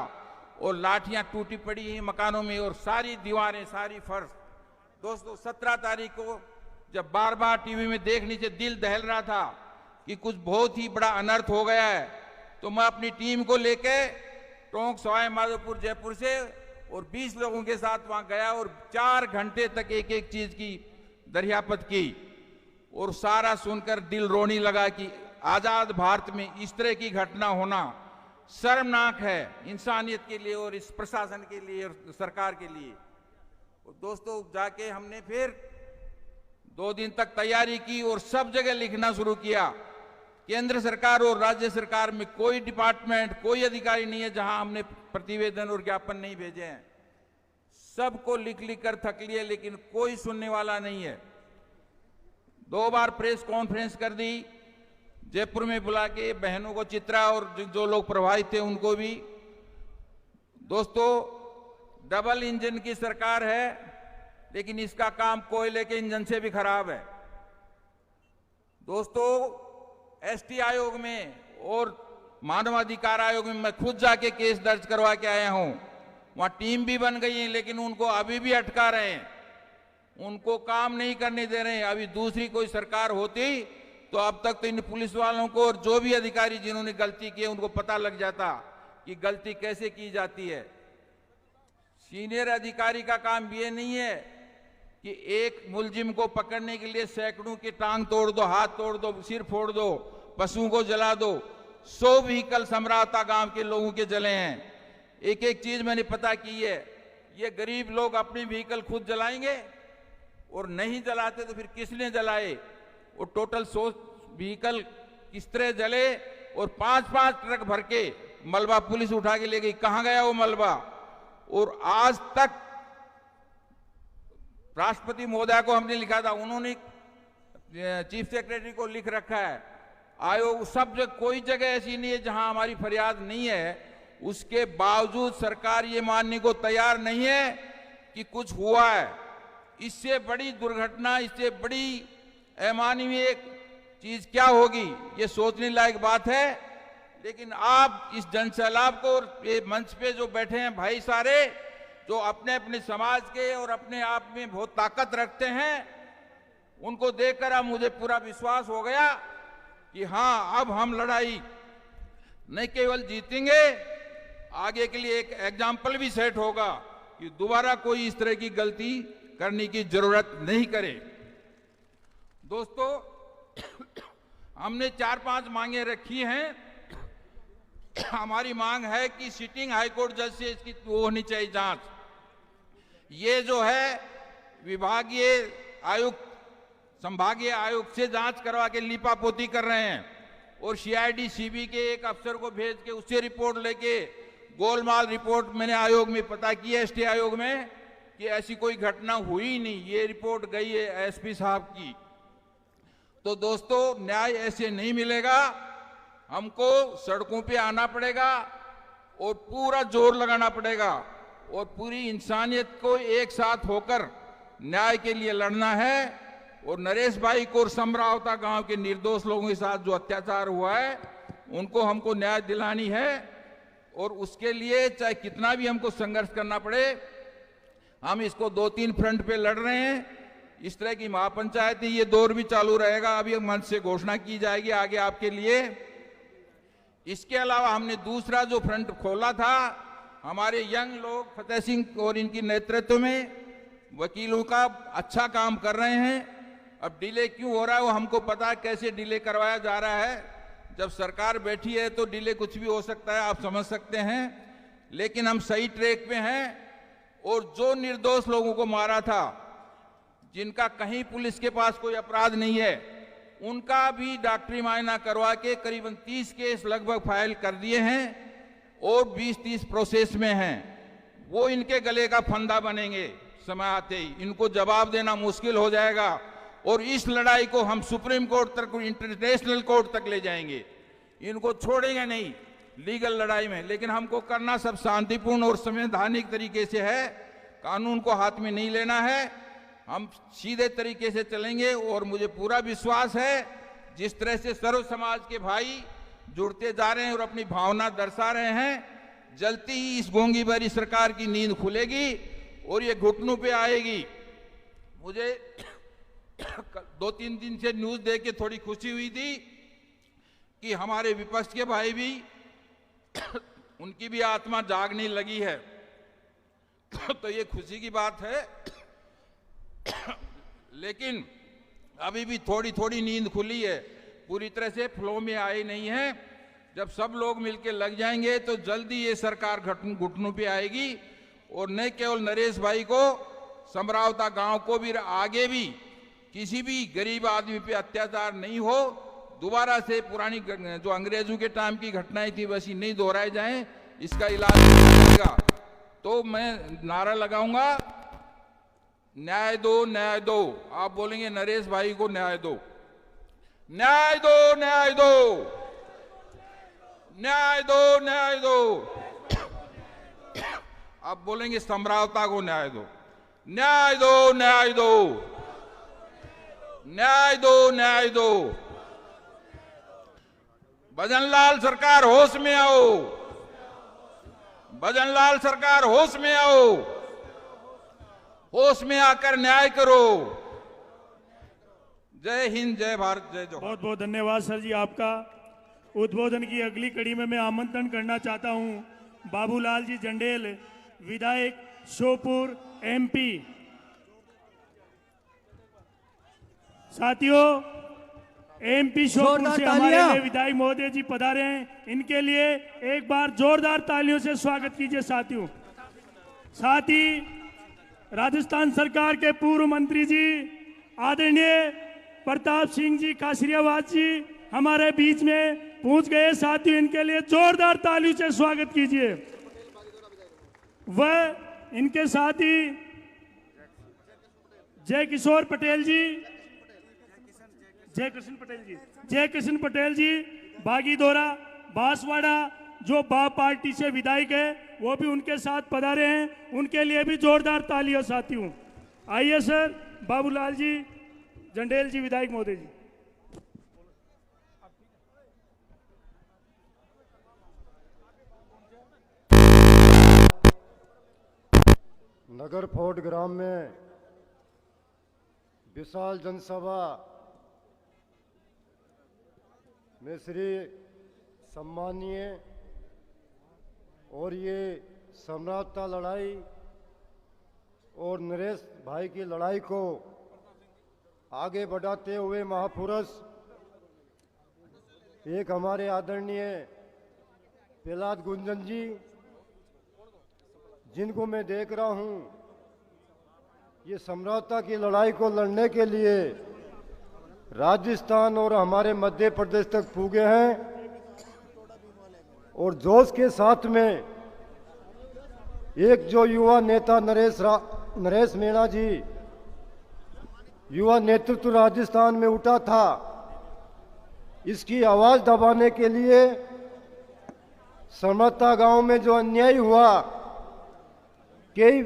और लाठियां टूटी पड़ी हैं मकानों में, और सारी दीवारें, सारी फर्श। दोस्तों 17 तारीख को जब बार बार टीवी में देखने से दिल दहल रहा था कि कुछ बहुत ही बड़ा अनर्थ हो गया है, तो मैं अपनी टीम को लेके टोंक, सवाई माधोपुर, जयपुर से और 20 लोगों के साथ वहां गया और 4 घंटे तक एक एक चीज की दरियापत की और सारा सुनकर दिल रोने लगा कि आजाद भारत में इस तरह की घटना होना शर्मनाक है इंसानियत के लिए और इस प्रशासन के लिए और सरकार के लिए। और दोस्तों जाके हमने फिर 2 दिन तक तैयारी की और सब जगह लिखना शुरू किया। केंद्र सरकार और राज्य सरकार में कोई डिपार्टमेंट, कोई अधिकारी नहीं है जहां हमने प्रतिवेदन और ज्ञापन नहीं भेजे हैं। सबको लिख लिख कर थक लिए, लेकिन कोई सुनने वाला नहीं है। 2 बार प्रेस कॉन्फ्रेंस कर दी, जयपुर में बुला के बहनों को, चित्रा और जो लोग प्रभावित थे उनको भी। दोस्तों डबल इंजन की सरकार है, लेकिन इसका काम कोयले के इंजन से भी खराब है। दोस्तों एसटी आयोग में और मानवाधिकार आयोग में मैं खुद जाके केस दर्ज करवा के आया हूं। वहां टीम भी बन गई है, लेकिन उनको अभी भी अटका रहे हैं, उनको काम नहीं करने दे रहे हैं। अभी दूसरी कोई सरकार होती तो अब तक तो इन पुलिस वालों को और जो भी अधिकारी जिन्होंने गलती की है उनको पता लग जाता कि गलती कैसे की जाती है। सीनियर अधिकारी का काम ये नहीं है कि एक मुलजिम को पकड़ने के लिए सैकड़ों की टांग तोड़ दो, हाथ तोड़ दो, सिर फोड़ दो, पशुओं को जला दो। 100 व्हीकल समरावता गांव के लोगों के जले हैं। एक एक चीज मैंने पता की है। ये गरीब लोग अपनी व्हीकल खुद जलाएंगे और नहीं जलाते तो फिर किसने जलाए? वो टोटल 100 व्हीकल किस तरह जले और 5-5 ट्रक भर के मलबा पुलिस उठा के ले गई। कहां गया वो मलबा? और आज तक राष्ट्रपति महोदय को हमने लिखा था, उन्होंने चीफ सेक्रेटरी को लिख रखा है। आयोग सब जगह, कोई जगह ऐसी नहीं है जहां हमारी फरियाद नहीं है। उसके बावजूद सरकार ये मानने को तैयार नहीं है कि कुछ हुआ है। इससे बड़ी दुर्घटना, इससे बड़ी अमानवीय चीज क्या होगी, ये सोचने लायक बात है। लेकिन आप इस जनसैलाब को और ये मंच पे जो बैठे हैं भाई सारे, जो अपने अपने समाज के और अपने आप में बहुत ताकत रखते हैं, उनको देखकर अब मुझे पूरा विश्वास हो गया कि हाँ, अब हम लड़ाई न केवल जीतेंगे, आगे के लिए एक एग्जाम्पल भी सेट होगा कि दोबारा कोई इस तरह की गलती करने की जरूरत नहीं करे। दोस्तों हमने 4-5 मांगे रखी हैं। हमारी मांग है कि सिटिंग हाईकोर्ट जज से इसकी वो होनी चाहिए जांच। ये जो है विभागीय आयुक्त, संभागीय आयुक्त से जांच करवा के लीपापोती कर रहे हैं और सीआईडी सीबी के एक अफसर को भेज के उससे रिपोर्ट लेके गोलमाल रिपोर्ट मैंने आयोग में पता की है, एसटी आयोग में, कि ऐसी कोई घटना हुई नहीं। ये रिपोर्ट गई है एसपी साहब की। तो दोस्तों न्याय ऐसे नहीं मिलेगा। हमको सड़कों पे आना पड़ेगा और पूरा जोर लगाना पड़ेगा और पूरी इंसानियत को एक साथ होकर न्याय के लिए लड़ना है। और नरेश भाई को और समरावता गांव के निर्दोष लोगों के साथ जो अत्याचार हुआ है उनको हमको न्याय दिलानी है। और उसके लिए चाहे कितना भी हमको संघर्ष करना पड़े, हम इसको 2-3 फ्रंट पे लड़ रहे हैं। इस तरह की महापंचायत ये दौर भी चालू रहेगा। अभी मंच से घोषणा की जाएगी आगे आपके लिए। इसके अलावा हमने दूसरा जो फ्रंट खोला था, हमारे यंग लोग फतेह सिंह और इनकी नेतृत्व में वकीलों का अच्छा काम कर रहे हैं। अब डिले क्यों हो रहा है वो हमको पता है, कैसे डिले करवाया जा रहा है। जब सरकार बैठी है तो डिले कुछ भी हो सकता है, आप समझ सकते हैं। लेकिन हम सही ट्रैक पे हैं। और जो निर्दोष लोगों को मारा था, जिनका कहीं पुलिस के पास कोई अपराध नहीं है, उनका भी डॉक्टरी मायना करवा के करीबन 30 केस लगभग फाइल कर दिए हैं और 20-30 प्रोसेस में हैं। वो इनके गले का फंदा बनेंगे समय आते ही। इनको जवाब देना मुश्किल हो जाएगा और इस लड़ाई को हम सुप्रीम कोर्ट तक, इंटरनेशनल कोर्ट तक ले जाएंगे। इनको छोड़ेंगे नहीं लीगल लड़ाई में। लेकिन हमको करना सब शांतिपूर्ण और संवैधानिक तरीके से है। कानून को हाथ में नहीं लेना है। हम सीधे तरीके से चलेंगे और मुझे पूरा विश्वास है जिस तरह से सर्व समाज के भाई जुड़ते जा रहे हैं और अपनी भावना दर्शा रहे हैं, जल्दी ही इस गोंगी भरी सरकार की नींद खुलेगी और ये घुटनों पे आएगी। मुझे 2-3 दिन से न्यूज देख के थोड़ी खुशी हुई थी कि हमारे विपक्ष के भाई भी उनकी भी आत्मा जागने लगी है। तो ये खुशी की बात है। लेकिन अभी भी थोड़ी थोड़ी नींद खुली है, पूरी तरह से फ्लो में आई नहीं है। जब सब लोग मिलकर लग जाएंगे तो जल्दी ये सरकार घुटनों पे आएगी, और न केवल नरेश भाई को, समरावता गांव को भी, आगे भी किसी भी गरीब आदमी पे अत्याचार नहीं हो, दोबारा से पुरानी जो अंग्रेजों के टाइम की घटनाएं थी वैसी नहीं दोहराई जाएं, इसका इलाज करेगा। तो मैं नारा लगाऊंगा, न्याय दो, न्याय दो। आप बोलेंगे नरेश भाई को न्याय दो, न्याय दो, न्याय दो, न्याय दो, न्याय दो। आप बोलेंगे समरावता को न्याय दो, न्याय दो, न्याय दो, न्याय दो, न्याय दो। भजनलाल सरकार होश में आओ, भजनलाल सरकार होश में आओ, होश में आकर न्याय करो। जय हिंद, जय भारत, जय जोहार। बहुत बहुत धन्यवाद सर जी आपका। उद्बोधन की अगली कड़ी में मैं आमंत्रण करना चाहता हूं बाबूलाल जी जंडेल, विधायक श्योपुर MP। साथियों, MP श्योपुर से हमारे लिए विधायक महोदय जी पधारे हैं, इनके लिए एक बार जोरदार तालियों से स्वागत कीजिए साथियों। साथ ही राजस्थान सरकार के पूर्व मंत्री जी आदरणीय प्रताप सिंह जी कासरियावास जी हमारे बीच में पहुंच गए। साथियों, इनके लिए जोरदार तालियों से स्वागत कीजिए। वह इनके साथ ही जय किशोर पटेल जी, जय कृष्ण पटेल जी बागीदोरा बांसवाड़ा, जो बा पार्टी से विधायक है, वो भी उनके साथ पधारे हैं, उनके लिए भी जोरदार तालियां साथियों। आइए सर, बाबूलाल जी जंडेल जी, विधायक महोदय जी। नगर फोर्ट ग्राम में विशाल जनसभा में श्री सम्मानीय और ये समरावता लड़ाई और नरेश भाई की लड़ाई को आगे बढ़ाते हुए महापुरुष एक हमारे आदरणीय प्रहलाद गुंजन जी, जिनको मैं देख रहा हूं, ये समरावता की लड़ाई को लड़ने के लिए राजस्थान और हमारे मध्य प्रदेश तक पूगे हैं, और जोश के साथ में एक जो युवा नेता नरेश मीणा जी, युवा नेतृत्व राजस्थान में उठा था, इसकी आवाज दबाने के लिए समरावता गांव में जो अन्याय हुआ, कई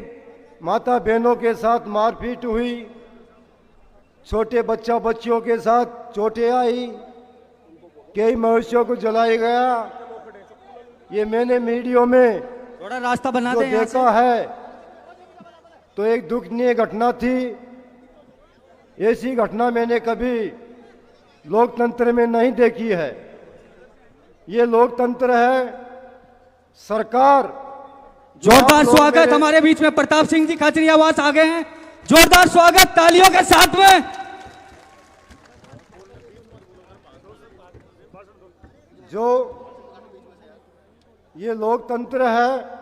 माता बहनों के साथ मारपीट हुई, छोटे बच्चियों के साथ चोटें आई, कई मवेशियों को जलाया गया, ये मैंने मीडिया में थोड़ा रास्ता बना जो देखा है तो एक दुखनीय घटना थी। ऐसी घटना मैंने कभी लोकतंत्र में नहीं देखी है। ये लोकतंत्र है। सरकार, जोरदार स्वागत, हमारे बीच में प्रताप सिंह जी काचरियावास आ गए हैं, जोरदार स्वागत तालियों के साथ में। जो ये लोकतंत्र है,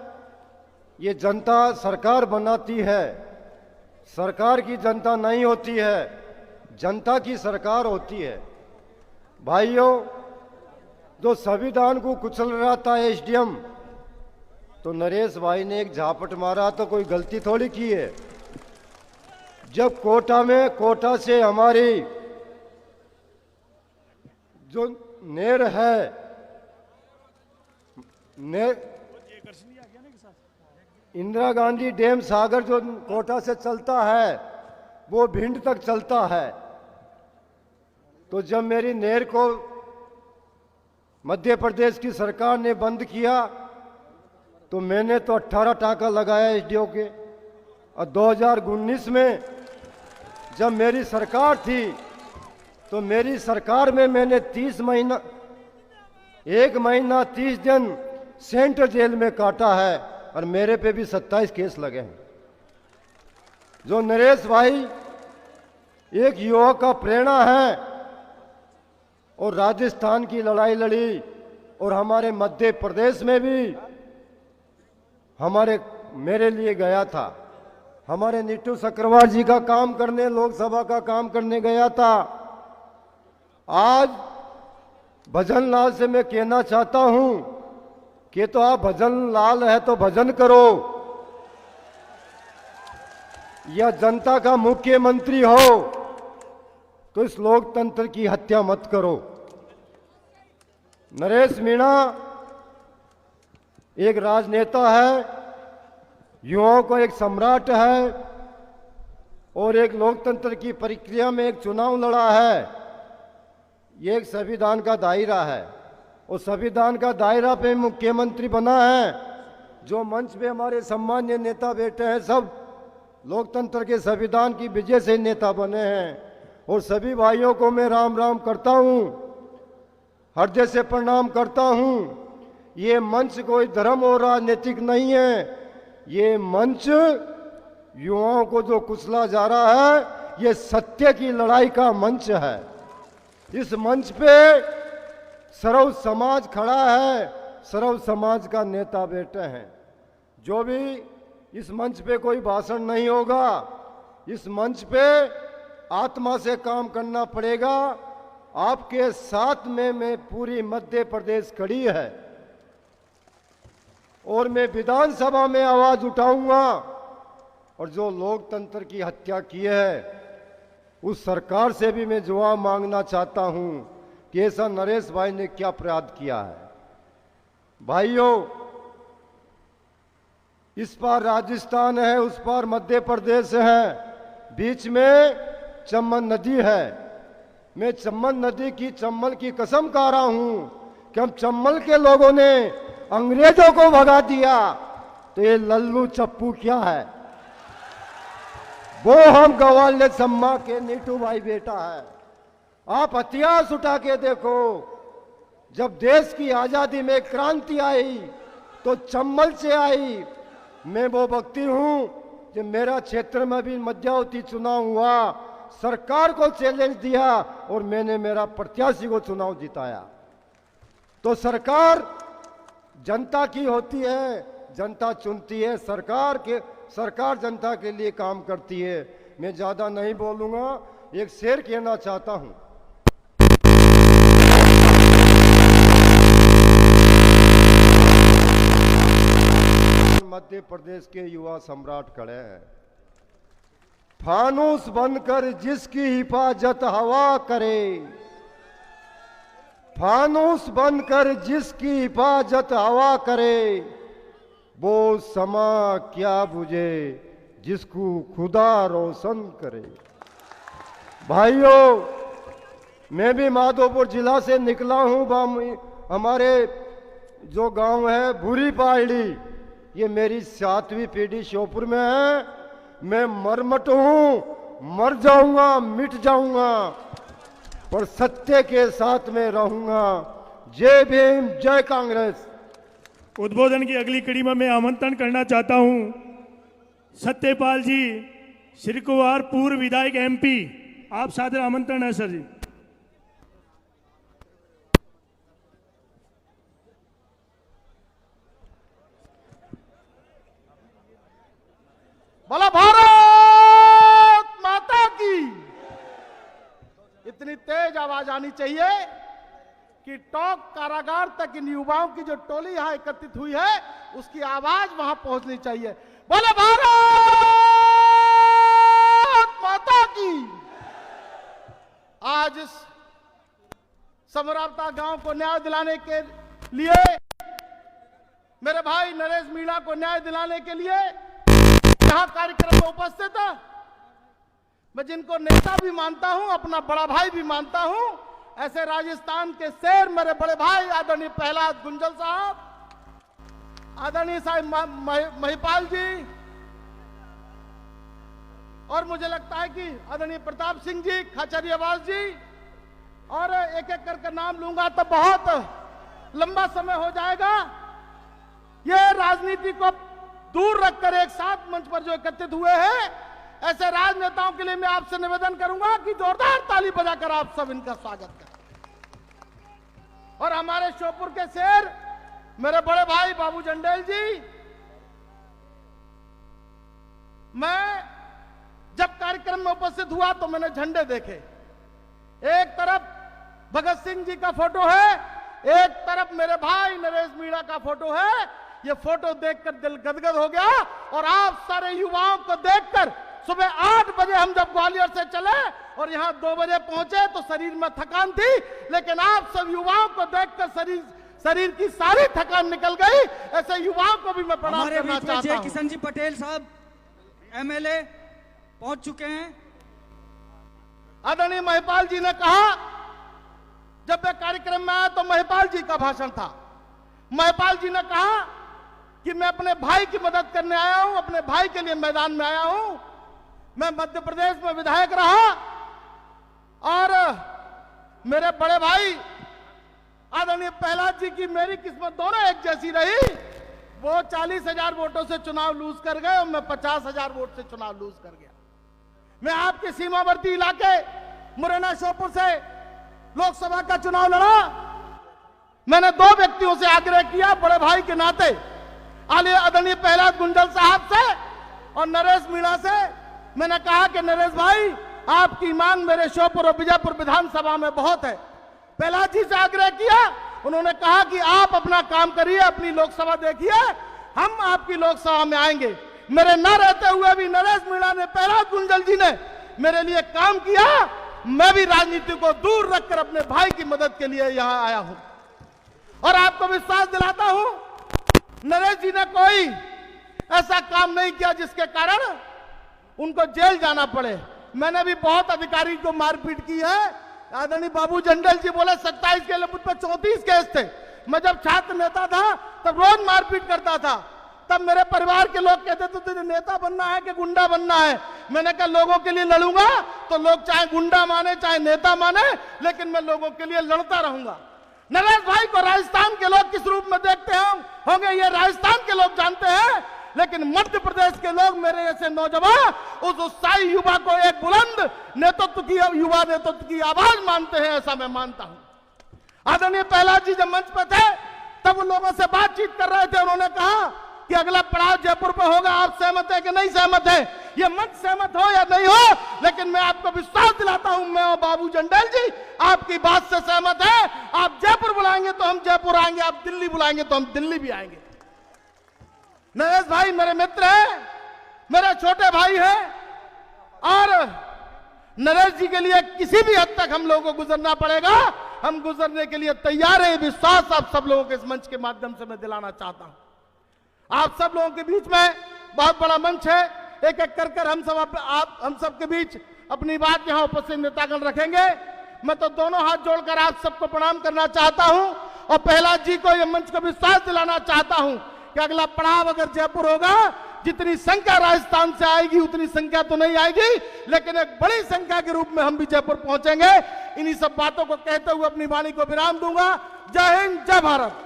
ये जनता सरकार बनाती है, सरकार की जनता नहीं होती है, जनता की सरकार होती है। भाइयों, जो संविधान को कुचल रहा था SDM, तो नरेश भाई ने एक झापट मारा, तो कोई गलती थोड़ी की है। जब कोटा से हमारी जो नेर है, इंदिरा गांधी डैम सागर जो कोटा से चलता है, वो भिंड तक चलता है। तो जब मेरी नेर को मध्य प्रदेश की सरकार ने बंद किया, तो मैंने तो 18 टाका लगाया SDO के। और 2019 में जब मेरी सरकार थी, तो मेरी सरकार में मैंने 1 महीना 30 दिन सेंट्रल जेल में काटा है, और मेरे पे भी 27 केस लगे हैं। जो नरेश भाई एक युवा का प्रेरणा है और राजस्थान की लड़ाई लड़ी और हमारे मध्य प्रदेश में भी मेरे लिए गया था। हमारे नीतू सक्करवार जी का काम करने, लोकसभा का काम करने गया था। आज भजन लाल से मैं कहना चाहता हूं कि तो आप भजन लाल है तो भजन करो, या जनता का मुख्यमंत्री हो तो इस लोकतंत्र की हत्या मत करो। नरेश मीणा एक राजनेता है, युवाओं का एक सम्राट है और एक लोकतंत्र की प्रक्रिया में एक चुनाव लड़ा है। ये एक संविधान का दायरा है और संविधान का दायरा पे मुख्यमंत्री बना है। जो मंच पे हमारे सम्मान्य नेता बैठे हैं सब लोकतंत्र के संविधान की विजय से नेता बने हैं और सभी भाइयों को मैं राम राम करता हूं, हृदय से प्रणाम करता हूं। ये मंच कोई धर्म और राजनीतिक नहीं है, ये मंच युवाओं को जो कुचला जा रहा है ये सत्य की लड़ाई का मंच है। इस मंच पे सर्व समाज खड़ा है, सर्व समाज का नेता बैठे हैं। जो भी इस मंच पे कोई भाषण नहीं होगा, इस मंच पे आत्मा से काम करना पड़ेगा। आपके साथ में पूरी मध्य प्रदेश खड़ी है और मैं विधानसभा में आवाज उठाऊंगा और जो लोकतंत्र की हत्या की है उस सरकार से भी मैं जवाब मांगना चाहता हूं कि ऐसा नरेश भाई ने क्या अपराध किया है। भाइयों, इस पार राजस्थान है, उस पार मध्य प्रदेश है, बीच में चम्बल नदी है। मैं चम्बल नदी की चम्बल की कसम खा रहा हूं कि हम चम्बल के लोगों ने अंग्रेजों को भगा दिया तो ये लल्लू चप्पू क्या है, वो हम ग्वालियर सम्मा के नीटू भाई बेटा है। आप इतिहास उठा के देखो, जब देश की आजादी में क्रांति आई तो चम्बल से आई। मैं वो व्यक्ति हूं कि मेरा क्षेत्र में भी मध्यावधि चुनाव हुआ, सरकार को चैलेंज दिया और मैंने मेरा प्रत्याशी को चुनाव जिताया। तो सरकार जनता की होती है, जनता चुनती है, सरकार जनता के लिए काम करती है। मैं ज्यादा नहीं बोलूंगा, एक शेर कहना चाहता हूं। मध्य प्रदेश के युवा सम्राट खड़े हैं। फानूस बनकर जिसकी हिफाजत हवा करे, फानूस बनकर जिसकी हिफाजत हवा करे, वो समा क्या बुझे जिसको खुदा रोशन करे। भाइयों, मैं भी माधोपुर जिला से निकला हूं। हमारे जो गांव है भूरी पहाड़ी, ये मेरी 7वीं पीढ़ी श्योपुर में है। मैं मरमट हूं, मर जाऊंगा, मिट जाऊंगा, पर सत्य के साथ में रहूंगा। जय भीम, जय कांग्रेस। उद्बोधन की अगली कड़ी में मैं आमंत्रण करना चाहता हूं सत्यपाल जी, श्री कुमार, पूर्व विधायक MP। आप सादर आमंत्रण है सर जी। बोला भारत माता की। इतनी तेज आवाज आनी चाहिए कि टॉक कारागार तक इन युवाओं की जो टोली यहां एकत्रित हुई है उसकी आवाज वहां पहुंचनी चाहिए। बोले भारत माता की। आज इस समरावता गांव को न्याय दिलाने के लिए, मेरे भाई नरेश मीणा को न्याय दिलाने के लिए यहां कार्यक्रम में उपस्थित है। मैं जिनको नेता भी मानता हूं, अपना बड़ा भाई भी मानता हूं, ऐसे राजस्थान के शेर मेरे बड़े भाई आदरणीय प्रहलाद गुंजल साहब, आदरणीय साहब महिपाल जी, और मुझे लगता है कि आदरणीय प्रताप सिंह जी, खाचरियावास जी, और एक एक करके नाम लूंगा तो बहुत लंबा समय हो जाएगा। ये राजनीति को दूर रखकर एक साथ मंच पर जो एकत्रित हुए हैं, ऐसे राजनेताओं के लिए मैं आपसे निवेदन करूंगा कि जोरदार ताली बजाकर आप सब इनका स्वागत करें। और हमारे श्योपुर के शेर मेरे बड़े भाई बाबू जंडेल जी, मैं जब कार्यक्रम में उपस्थित हुआ तो मैंने झंडे देखे। एक तरफ भगत सिंह जी का फोटो है, एक तरफ मेरे भाई नरेश मीणा का फोटो है। ये फोटो देखकर दिल गदगद हो गया। और आप सारे युवाओं को देखकर सुबह 8 बजे हम जब ग्वालियर से चले और यहाँ 2 बजे पहुंचे तो शरीर में थकान थी, लेकिन आप सब युवाओं को देखकर शरीर की सारी थकान निकल गई। ऐसे युवाओं को भी मैं प्रणाम करना चाहता हूं। जय किशन जी पटेल साहब एमएलए पहुंच चुके हैं। आदरणीय महिपाल जी ने कहा, जब मैं कार्यक्रम में आया तो महिपाल जी का भाषण था। महिपाल जी ने कहा कि मैं अपने भाई की मदद करने आया हूं, अपने भाई के लिए मैदान में आया हूं। मैं मध्य प्रदेश में विधायक रहा और मेरे बड़े भाई आदरणीय प्रहलाद जी की मेरी किस्मत दोनों एक जैसी रही। वो 40,000 वोटों से चुनाव लूज कर गए और मैं 50,000 वोट से चुनाव लूज कर गया। मैं आपके सीमावर्ती इलाके मुरैना श्योपुर से लोकसभा का चुनाव लड़ा। मैंने 2 व्यक्तियों से आग्रह किया बड़े भाई के नाते, आदरणीय प्रहलाद गुंजल साहब से और नरेश मीणा से। मैंने कहा कि नरेश भाई, आपकी मांग मेरे श्योपुर और विजयपुर विधानसभा में बहुत है। प्रहलाद जी से आग्रह किया, उन्होंने कहा कि आप अपना काम करिए, अपनी लोकसभा देखिए, हम आपकी लोकसभा में आएंगे। मेरे न रहते हुए भी नरेश मीणा ने, प्रहलाद गुंजल जी ने मेरे लिए काम किया। मैं भी राजनीति को दूर रखकर अपने भाई की मदद के लिए यहां आया हूं और आपको विश्वास दिलाता हूं, नरेश जी ने कोई ऐसा काम नहीं किया जिसके कारण उनको जेल जाना पड़े। मैंने भी बहुत अधिकारी को मारपीट की है। आदरणीय बाबू जंडेल जी बोले 27 के मुझ पर 34 केस थे। मैं जब छात्र नेता था तब रोज मारपीट करता था। तब मेरे परिवार के लोग कहते थे तुझे नेता बनना है कि गुंडा बनना है। मैंने कहा लोगों के लिए लड़ूंगा, तो लोग चाहे गुंडा माने चाहे नेता माने, लेकिन मैं लोगों के लिए लड़ता रहूंगा। नरेश भाई को राजस्थान के लोग किस रूप में देखते होंगे ये राजस्थान के लोग जानते हैं, लेकिन मध्य प्रदेश के लोग मेरे जैसे नौजवान उस उत्साही युवा को एक बुलंद नेतृत्व की, युवा नेतृत्व की आवाज मानते हैं, ऐसा मैं मानता हूं। आदरणीय प्रहलाद जी जब मंच पर थे तब उन लोगों से बातचीत कर रहे थे। उन्होंने कहा कि अगला पड़ाव जयपुर पर होगा, आप सहमत है कि नहीं सहमत है? ये मत सहमत हो या नहीं हो, लेकिन मैं आपको विश्वास दिलाता हूं, मैं और बाबू जंडेल जी आपकी बात से सहमत है। आप जयपुर बुलाएंगे तो हम जयपुर आएंगे, आप दिल्ली बुलाएंगे तो हम दिल्ली भी आएंगे। नरेश भाई मेरे मित्र हैं, मेरे छोटे भाई हैं और नरेश जी के लिए किसी भी हद तक हम लोगों को गुजरना पड़ेगा, हम गुजरने के लिए तैयार हैं। विश्वास आप सब लोगों के इस मंच के माध्यम से मैं दिलाना चाहता हूं। आप सब लोगों के बीच में बहुत बड़ा मंच है, एक एक कर हम सब के बीच अपनी बात यहां उपस्थित नेतागण रखेंगे। मैं तो दोनों हाथ जोड़कर आप सबको प्रणाम करना चाहता हूं और प्रहलाद जी को यह मंच को विश्वास दिलाना चाहता हूं कि अगला पड़ाव अगर जयपुर होगा, जितनी संख्या राजस्थान से आएगी उतनी संख्या तो नहीं आएगी, लेकिन एक बड़ी संख्या के रूप में हम भी जयपुर पहुंचेंगे। इन्हीं सब बातों को कहते हुए अपनी वाणी को विराम दूंगा। जय हिंद, जय भारत।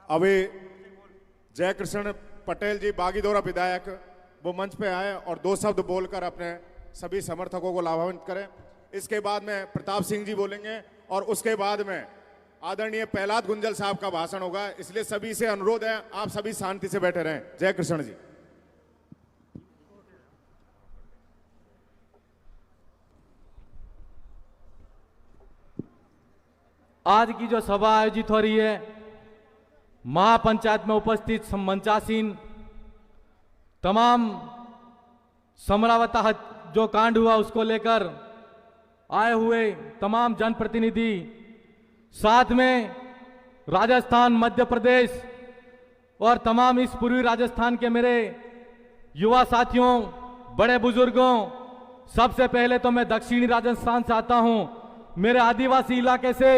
अभी जय कृष्ण पटेल जी बागीदोरा विधायक वो मंच पे आए और 2 शब्द बोलकर अपने सभी समर्थकों को लाभान्वित करें। इसके बाद में प्रताप सिंह जी बोलेंगे और उसके बाद में आदरणीय प्रहलाद गुंजल साहब का भाषण होगा। इसलिए सभी से अनुरोध है, आप सभी शांति से बैठे रहें। जय कृष्ण जी। आज की जो सभा आयोजित हो रही है, महापंचायत में उपस्थित मंचासीन तमाम समरावता जो कांड हुआ उसको लेकर आए हुए तमाम जनप्रतिनिधि, साथ में राजस्थान, मध्य प्रदेश और तमाम इस पूर्वी राजस्थान के मेरे युवा साथियों, बड़े बुजुर्गों, सबसे पहले तो मैं दक्षिणी राजस्थान से आता हूं। मेरे आदिवासी इलाके से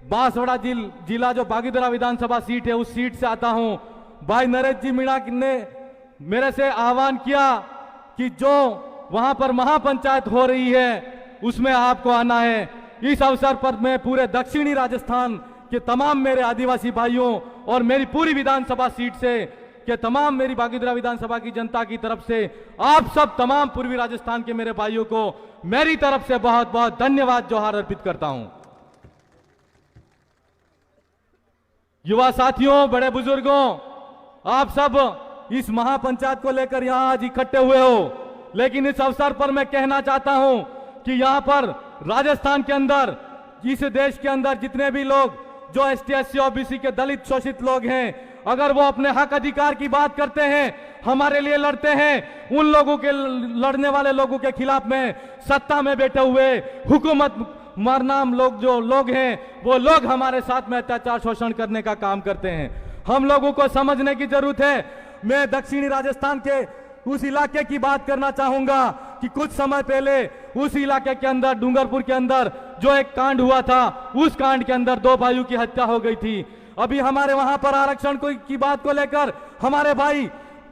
बांसवाड़ा जिला जो बागीदोरा विधानसभा सीट है उस सीट से आता हूं। भाई नरेश जी मीणा ने मेरे से आह्वान किया कि जो वहां पर महापंचायत हो रही है उसमें आपको आना है। इस अवसर पर मैं पूरे दक्षिणी राजस्थान के तमाम मेरे आदिवासी भाइयों और मेरी पूरी विधानसभा सीट से कि तमाम मेरी बागीदरा विधानसभा की जनता की तरफ से आप सब तमाम पूर्वी राजस्थान के मेरे भाइयों को मेरी तरफ से बहुत बहुत धन्यवाद जोहार अर्पित करता हूं। युवा साथियों, बड़े बुजुर्गों, आप सब इस महापंचायत को लेकर यहां आज इकट्ठे हुए हो, लेकिन इस अवसर पर मैं कहना चाहता हूं कि यहां पर राजस्थान के अंदर, इस देश के अंदर जितने भी लोग जो ST SC OBC के दलित शोषित लोग हैं, अगर वो अपने हक अधिकार की बात करते हैं, हमारे लिए लड़ते हैं, उन लोगों के लड़ने वाले लोगों के खिलाफ में सत्ता में बैठे हुए हुकूमत मरनाम लोग जो लोग हैं, वो लोग हमारे साथ में अत्याचार शोषण करने का काम करते हैं। हम लोगों को समझने की जरूरत है। मैं दक्षिणी राजस्थान के उस इलाके की बात करना चाहूंगा कि कुछ समय पहले उस इलाके के अंदर, डूंगरपुर के अंदर जो एक कांड हुआ था, उस कांड के अंदर 2 भाइयों की हत्या हो गई थी। अभी हमारे वहां पर आरक्षण की बात को लेकर हमारे भाई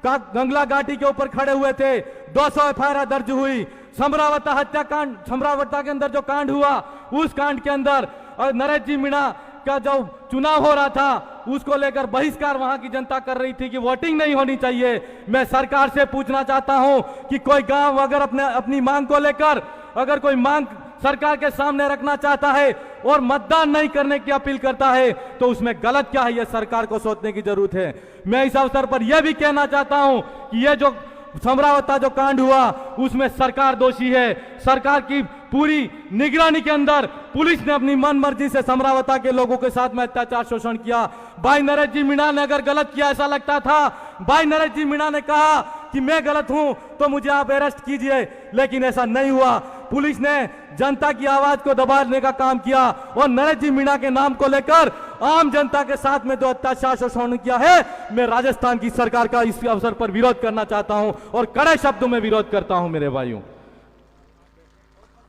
गंगला घाटी के ऊपर खड़े हुए थे, 200 FIR दर्ज हुई। समरावता हत्याकांड, समरावता के अंदर जो कांड हुआ, उस कांड के अंदर नरेश जी मीणा का जो चुनाव हो रहा था, उसको लेकर बहिष्कार वहां की जनता कर रही थी कि वोटिंग नहीं होनी चाहिए। मैं सरकार से पूछना चाहता हूं कि कोई गांव अगर अपनी मांग को लेकर अगर कोई मांग सरकार के सामने रखना चाहता है और मतदान नहीं करने की अपील करता है, तो उसमें गलत क्या है, यह सरकार को सोचने की जरूरत है। मैं इस अवसर पर यह भी कहना चाहता हूं कि यह जो समरावता जो कांड हुआ, उसमें सरकार दोषी है। सरकार की पूरी निगरानी के अंदर पुलिस ने अपनी मन मर्जी से समरावता के लोगों के साथ में अत्याचार शोषण किया। भाई नरेश जी मीणा ने अगर गलत किया, ऐसा लगता था, भाई नरेश जी मीणा ने कहा कि मैं गलत हूं तो मुझे आप अरेस्ट कीजिए, लेकिन ऐसा नहीं हुआ। पुलिस ने जनता की आवाज को दबाने का काम किया और नरेश जी मीणा के नाम को लेकर आम जनता के साथ में जो अत्याचार शोषण किया है, मैं राजस्थान की सरकार का इस अवसर पर विरोध करना चाहता हूं और कड़े शब्दों में विरोध करता हूं। मेरे भाइयों,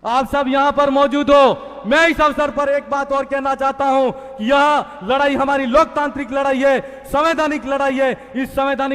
आप सब यहां पर मौजूद हो, मैं इस अवसर पर एक बात और कहना चाहता हूं कि यह लड़ाई हमारी लोकतांत्रिक लड़ाई है, संवैधानिक लड़ाई है। इस संवैधानिक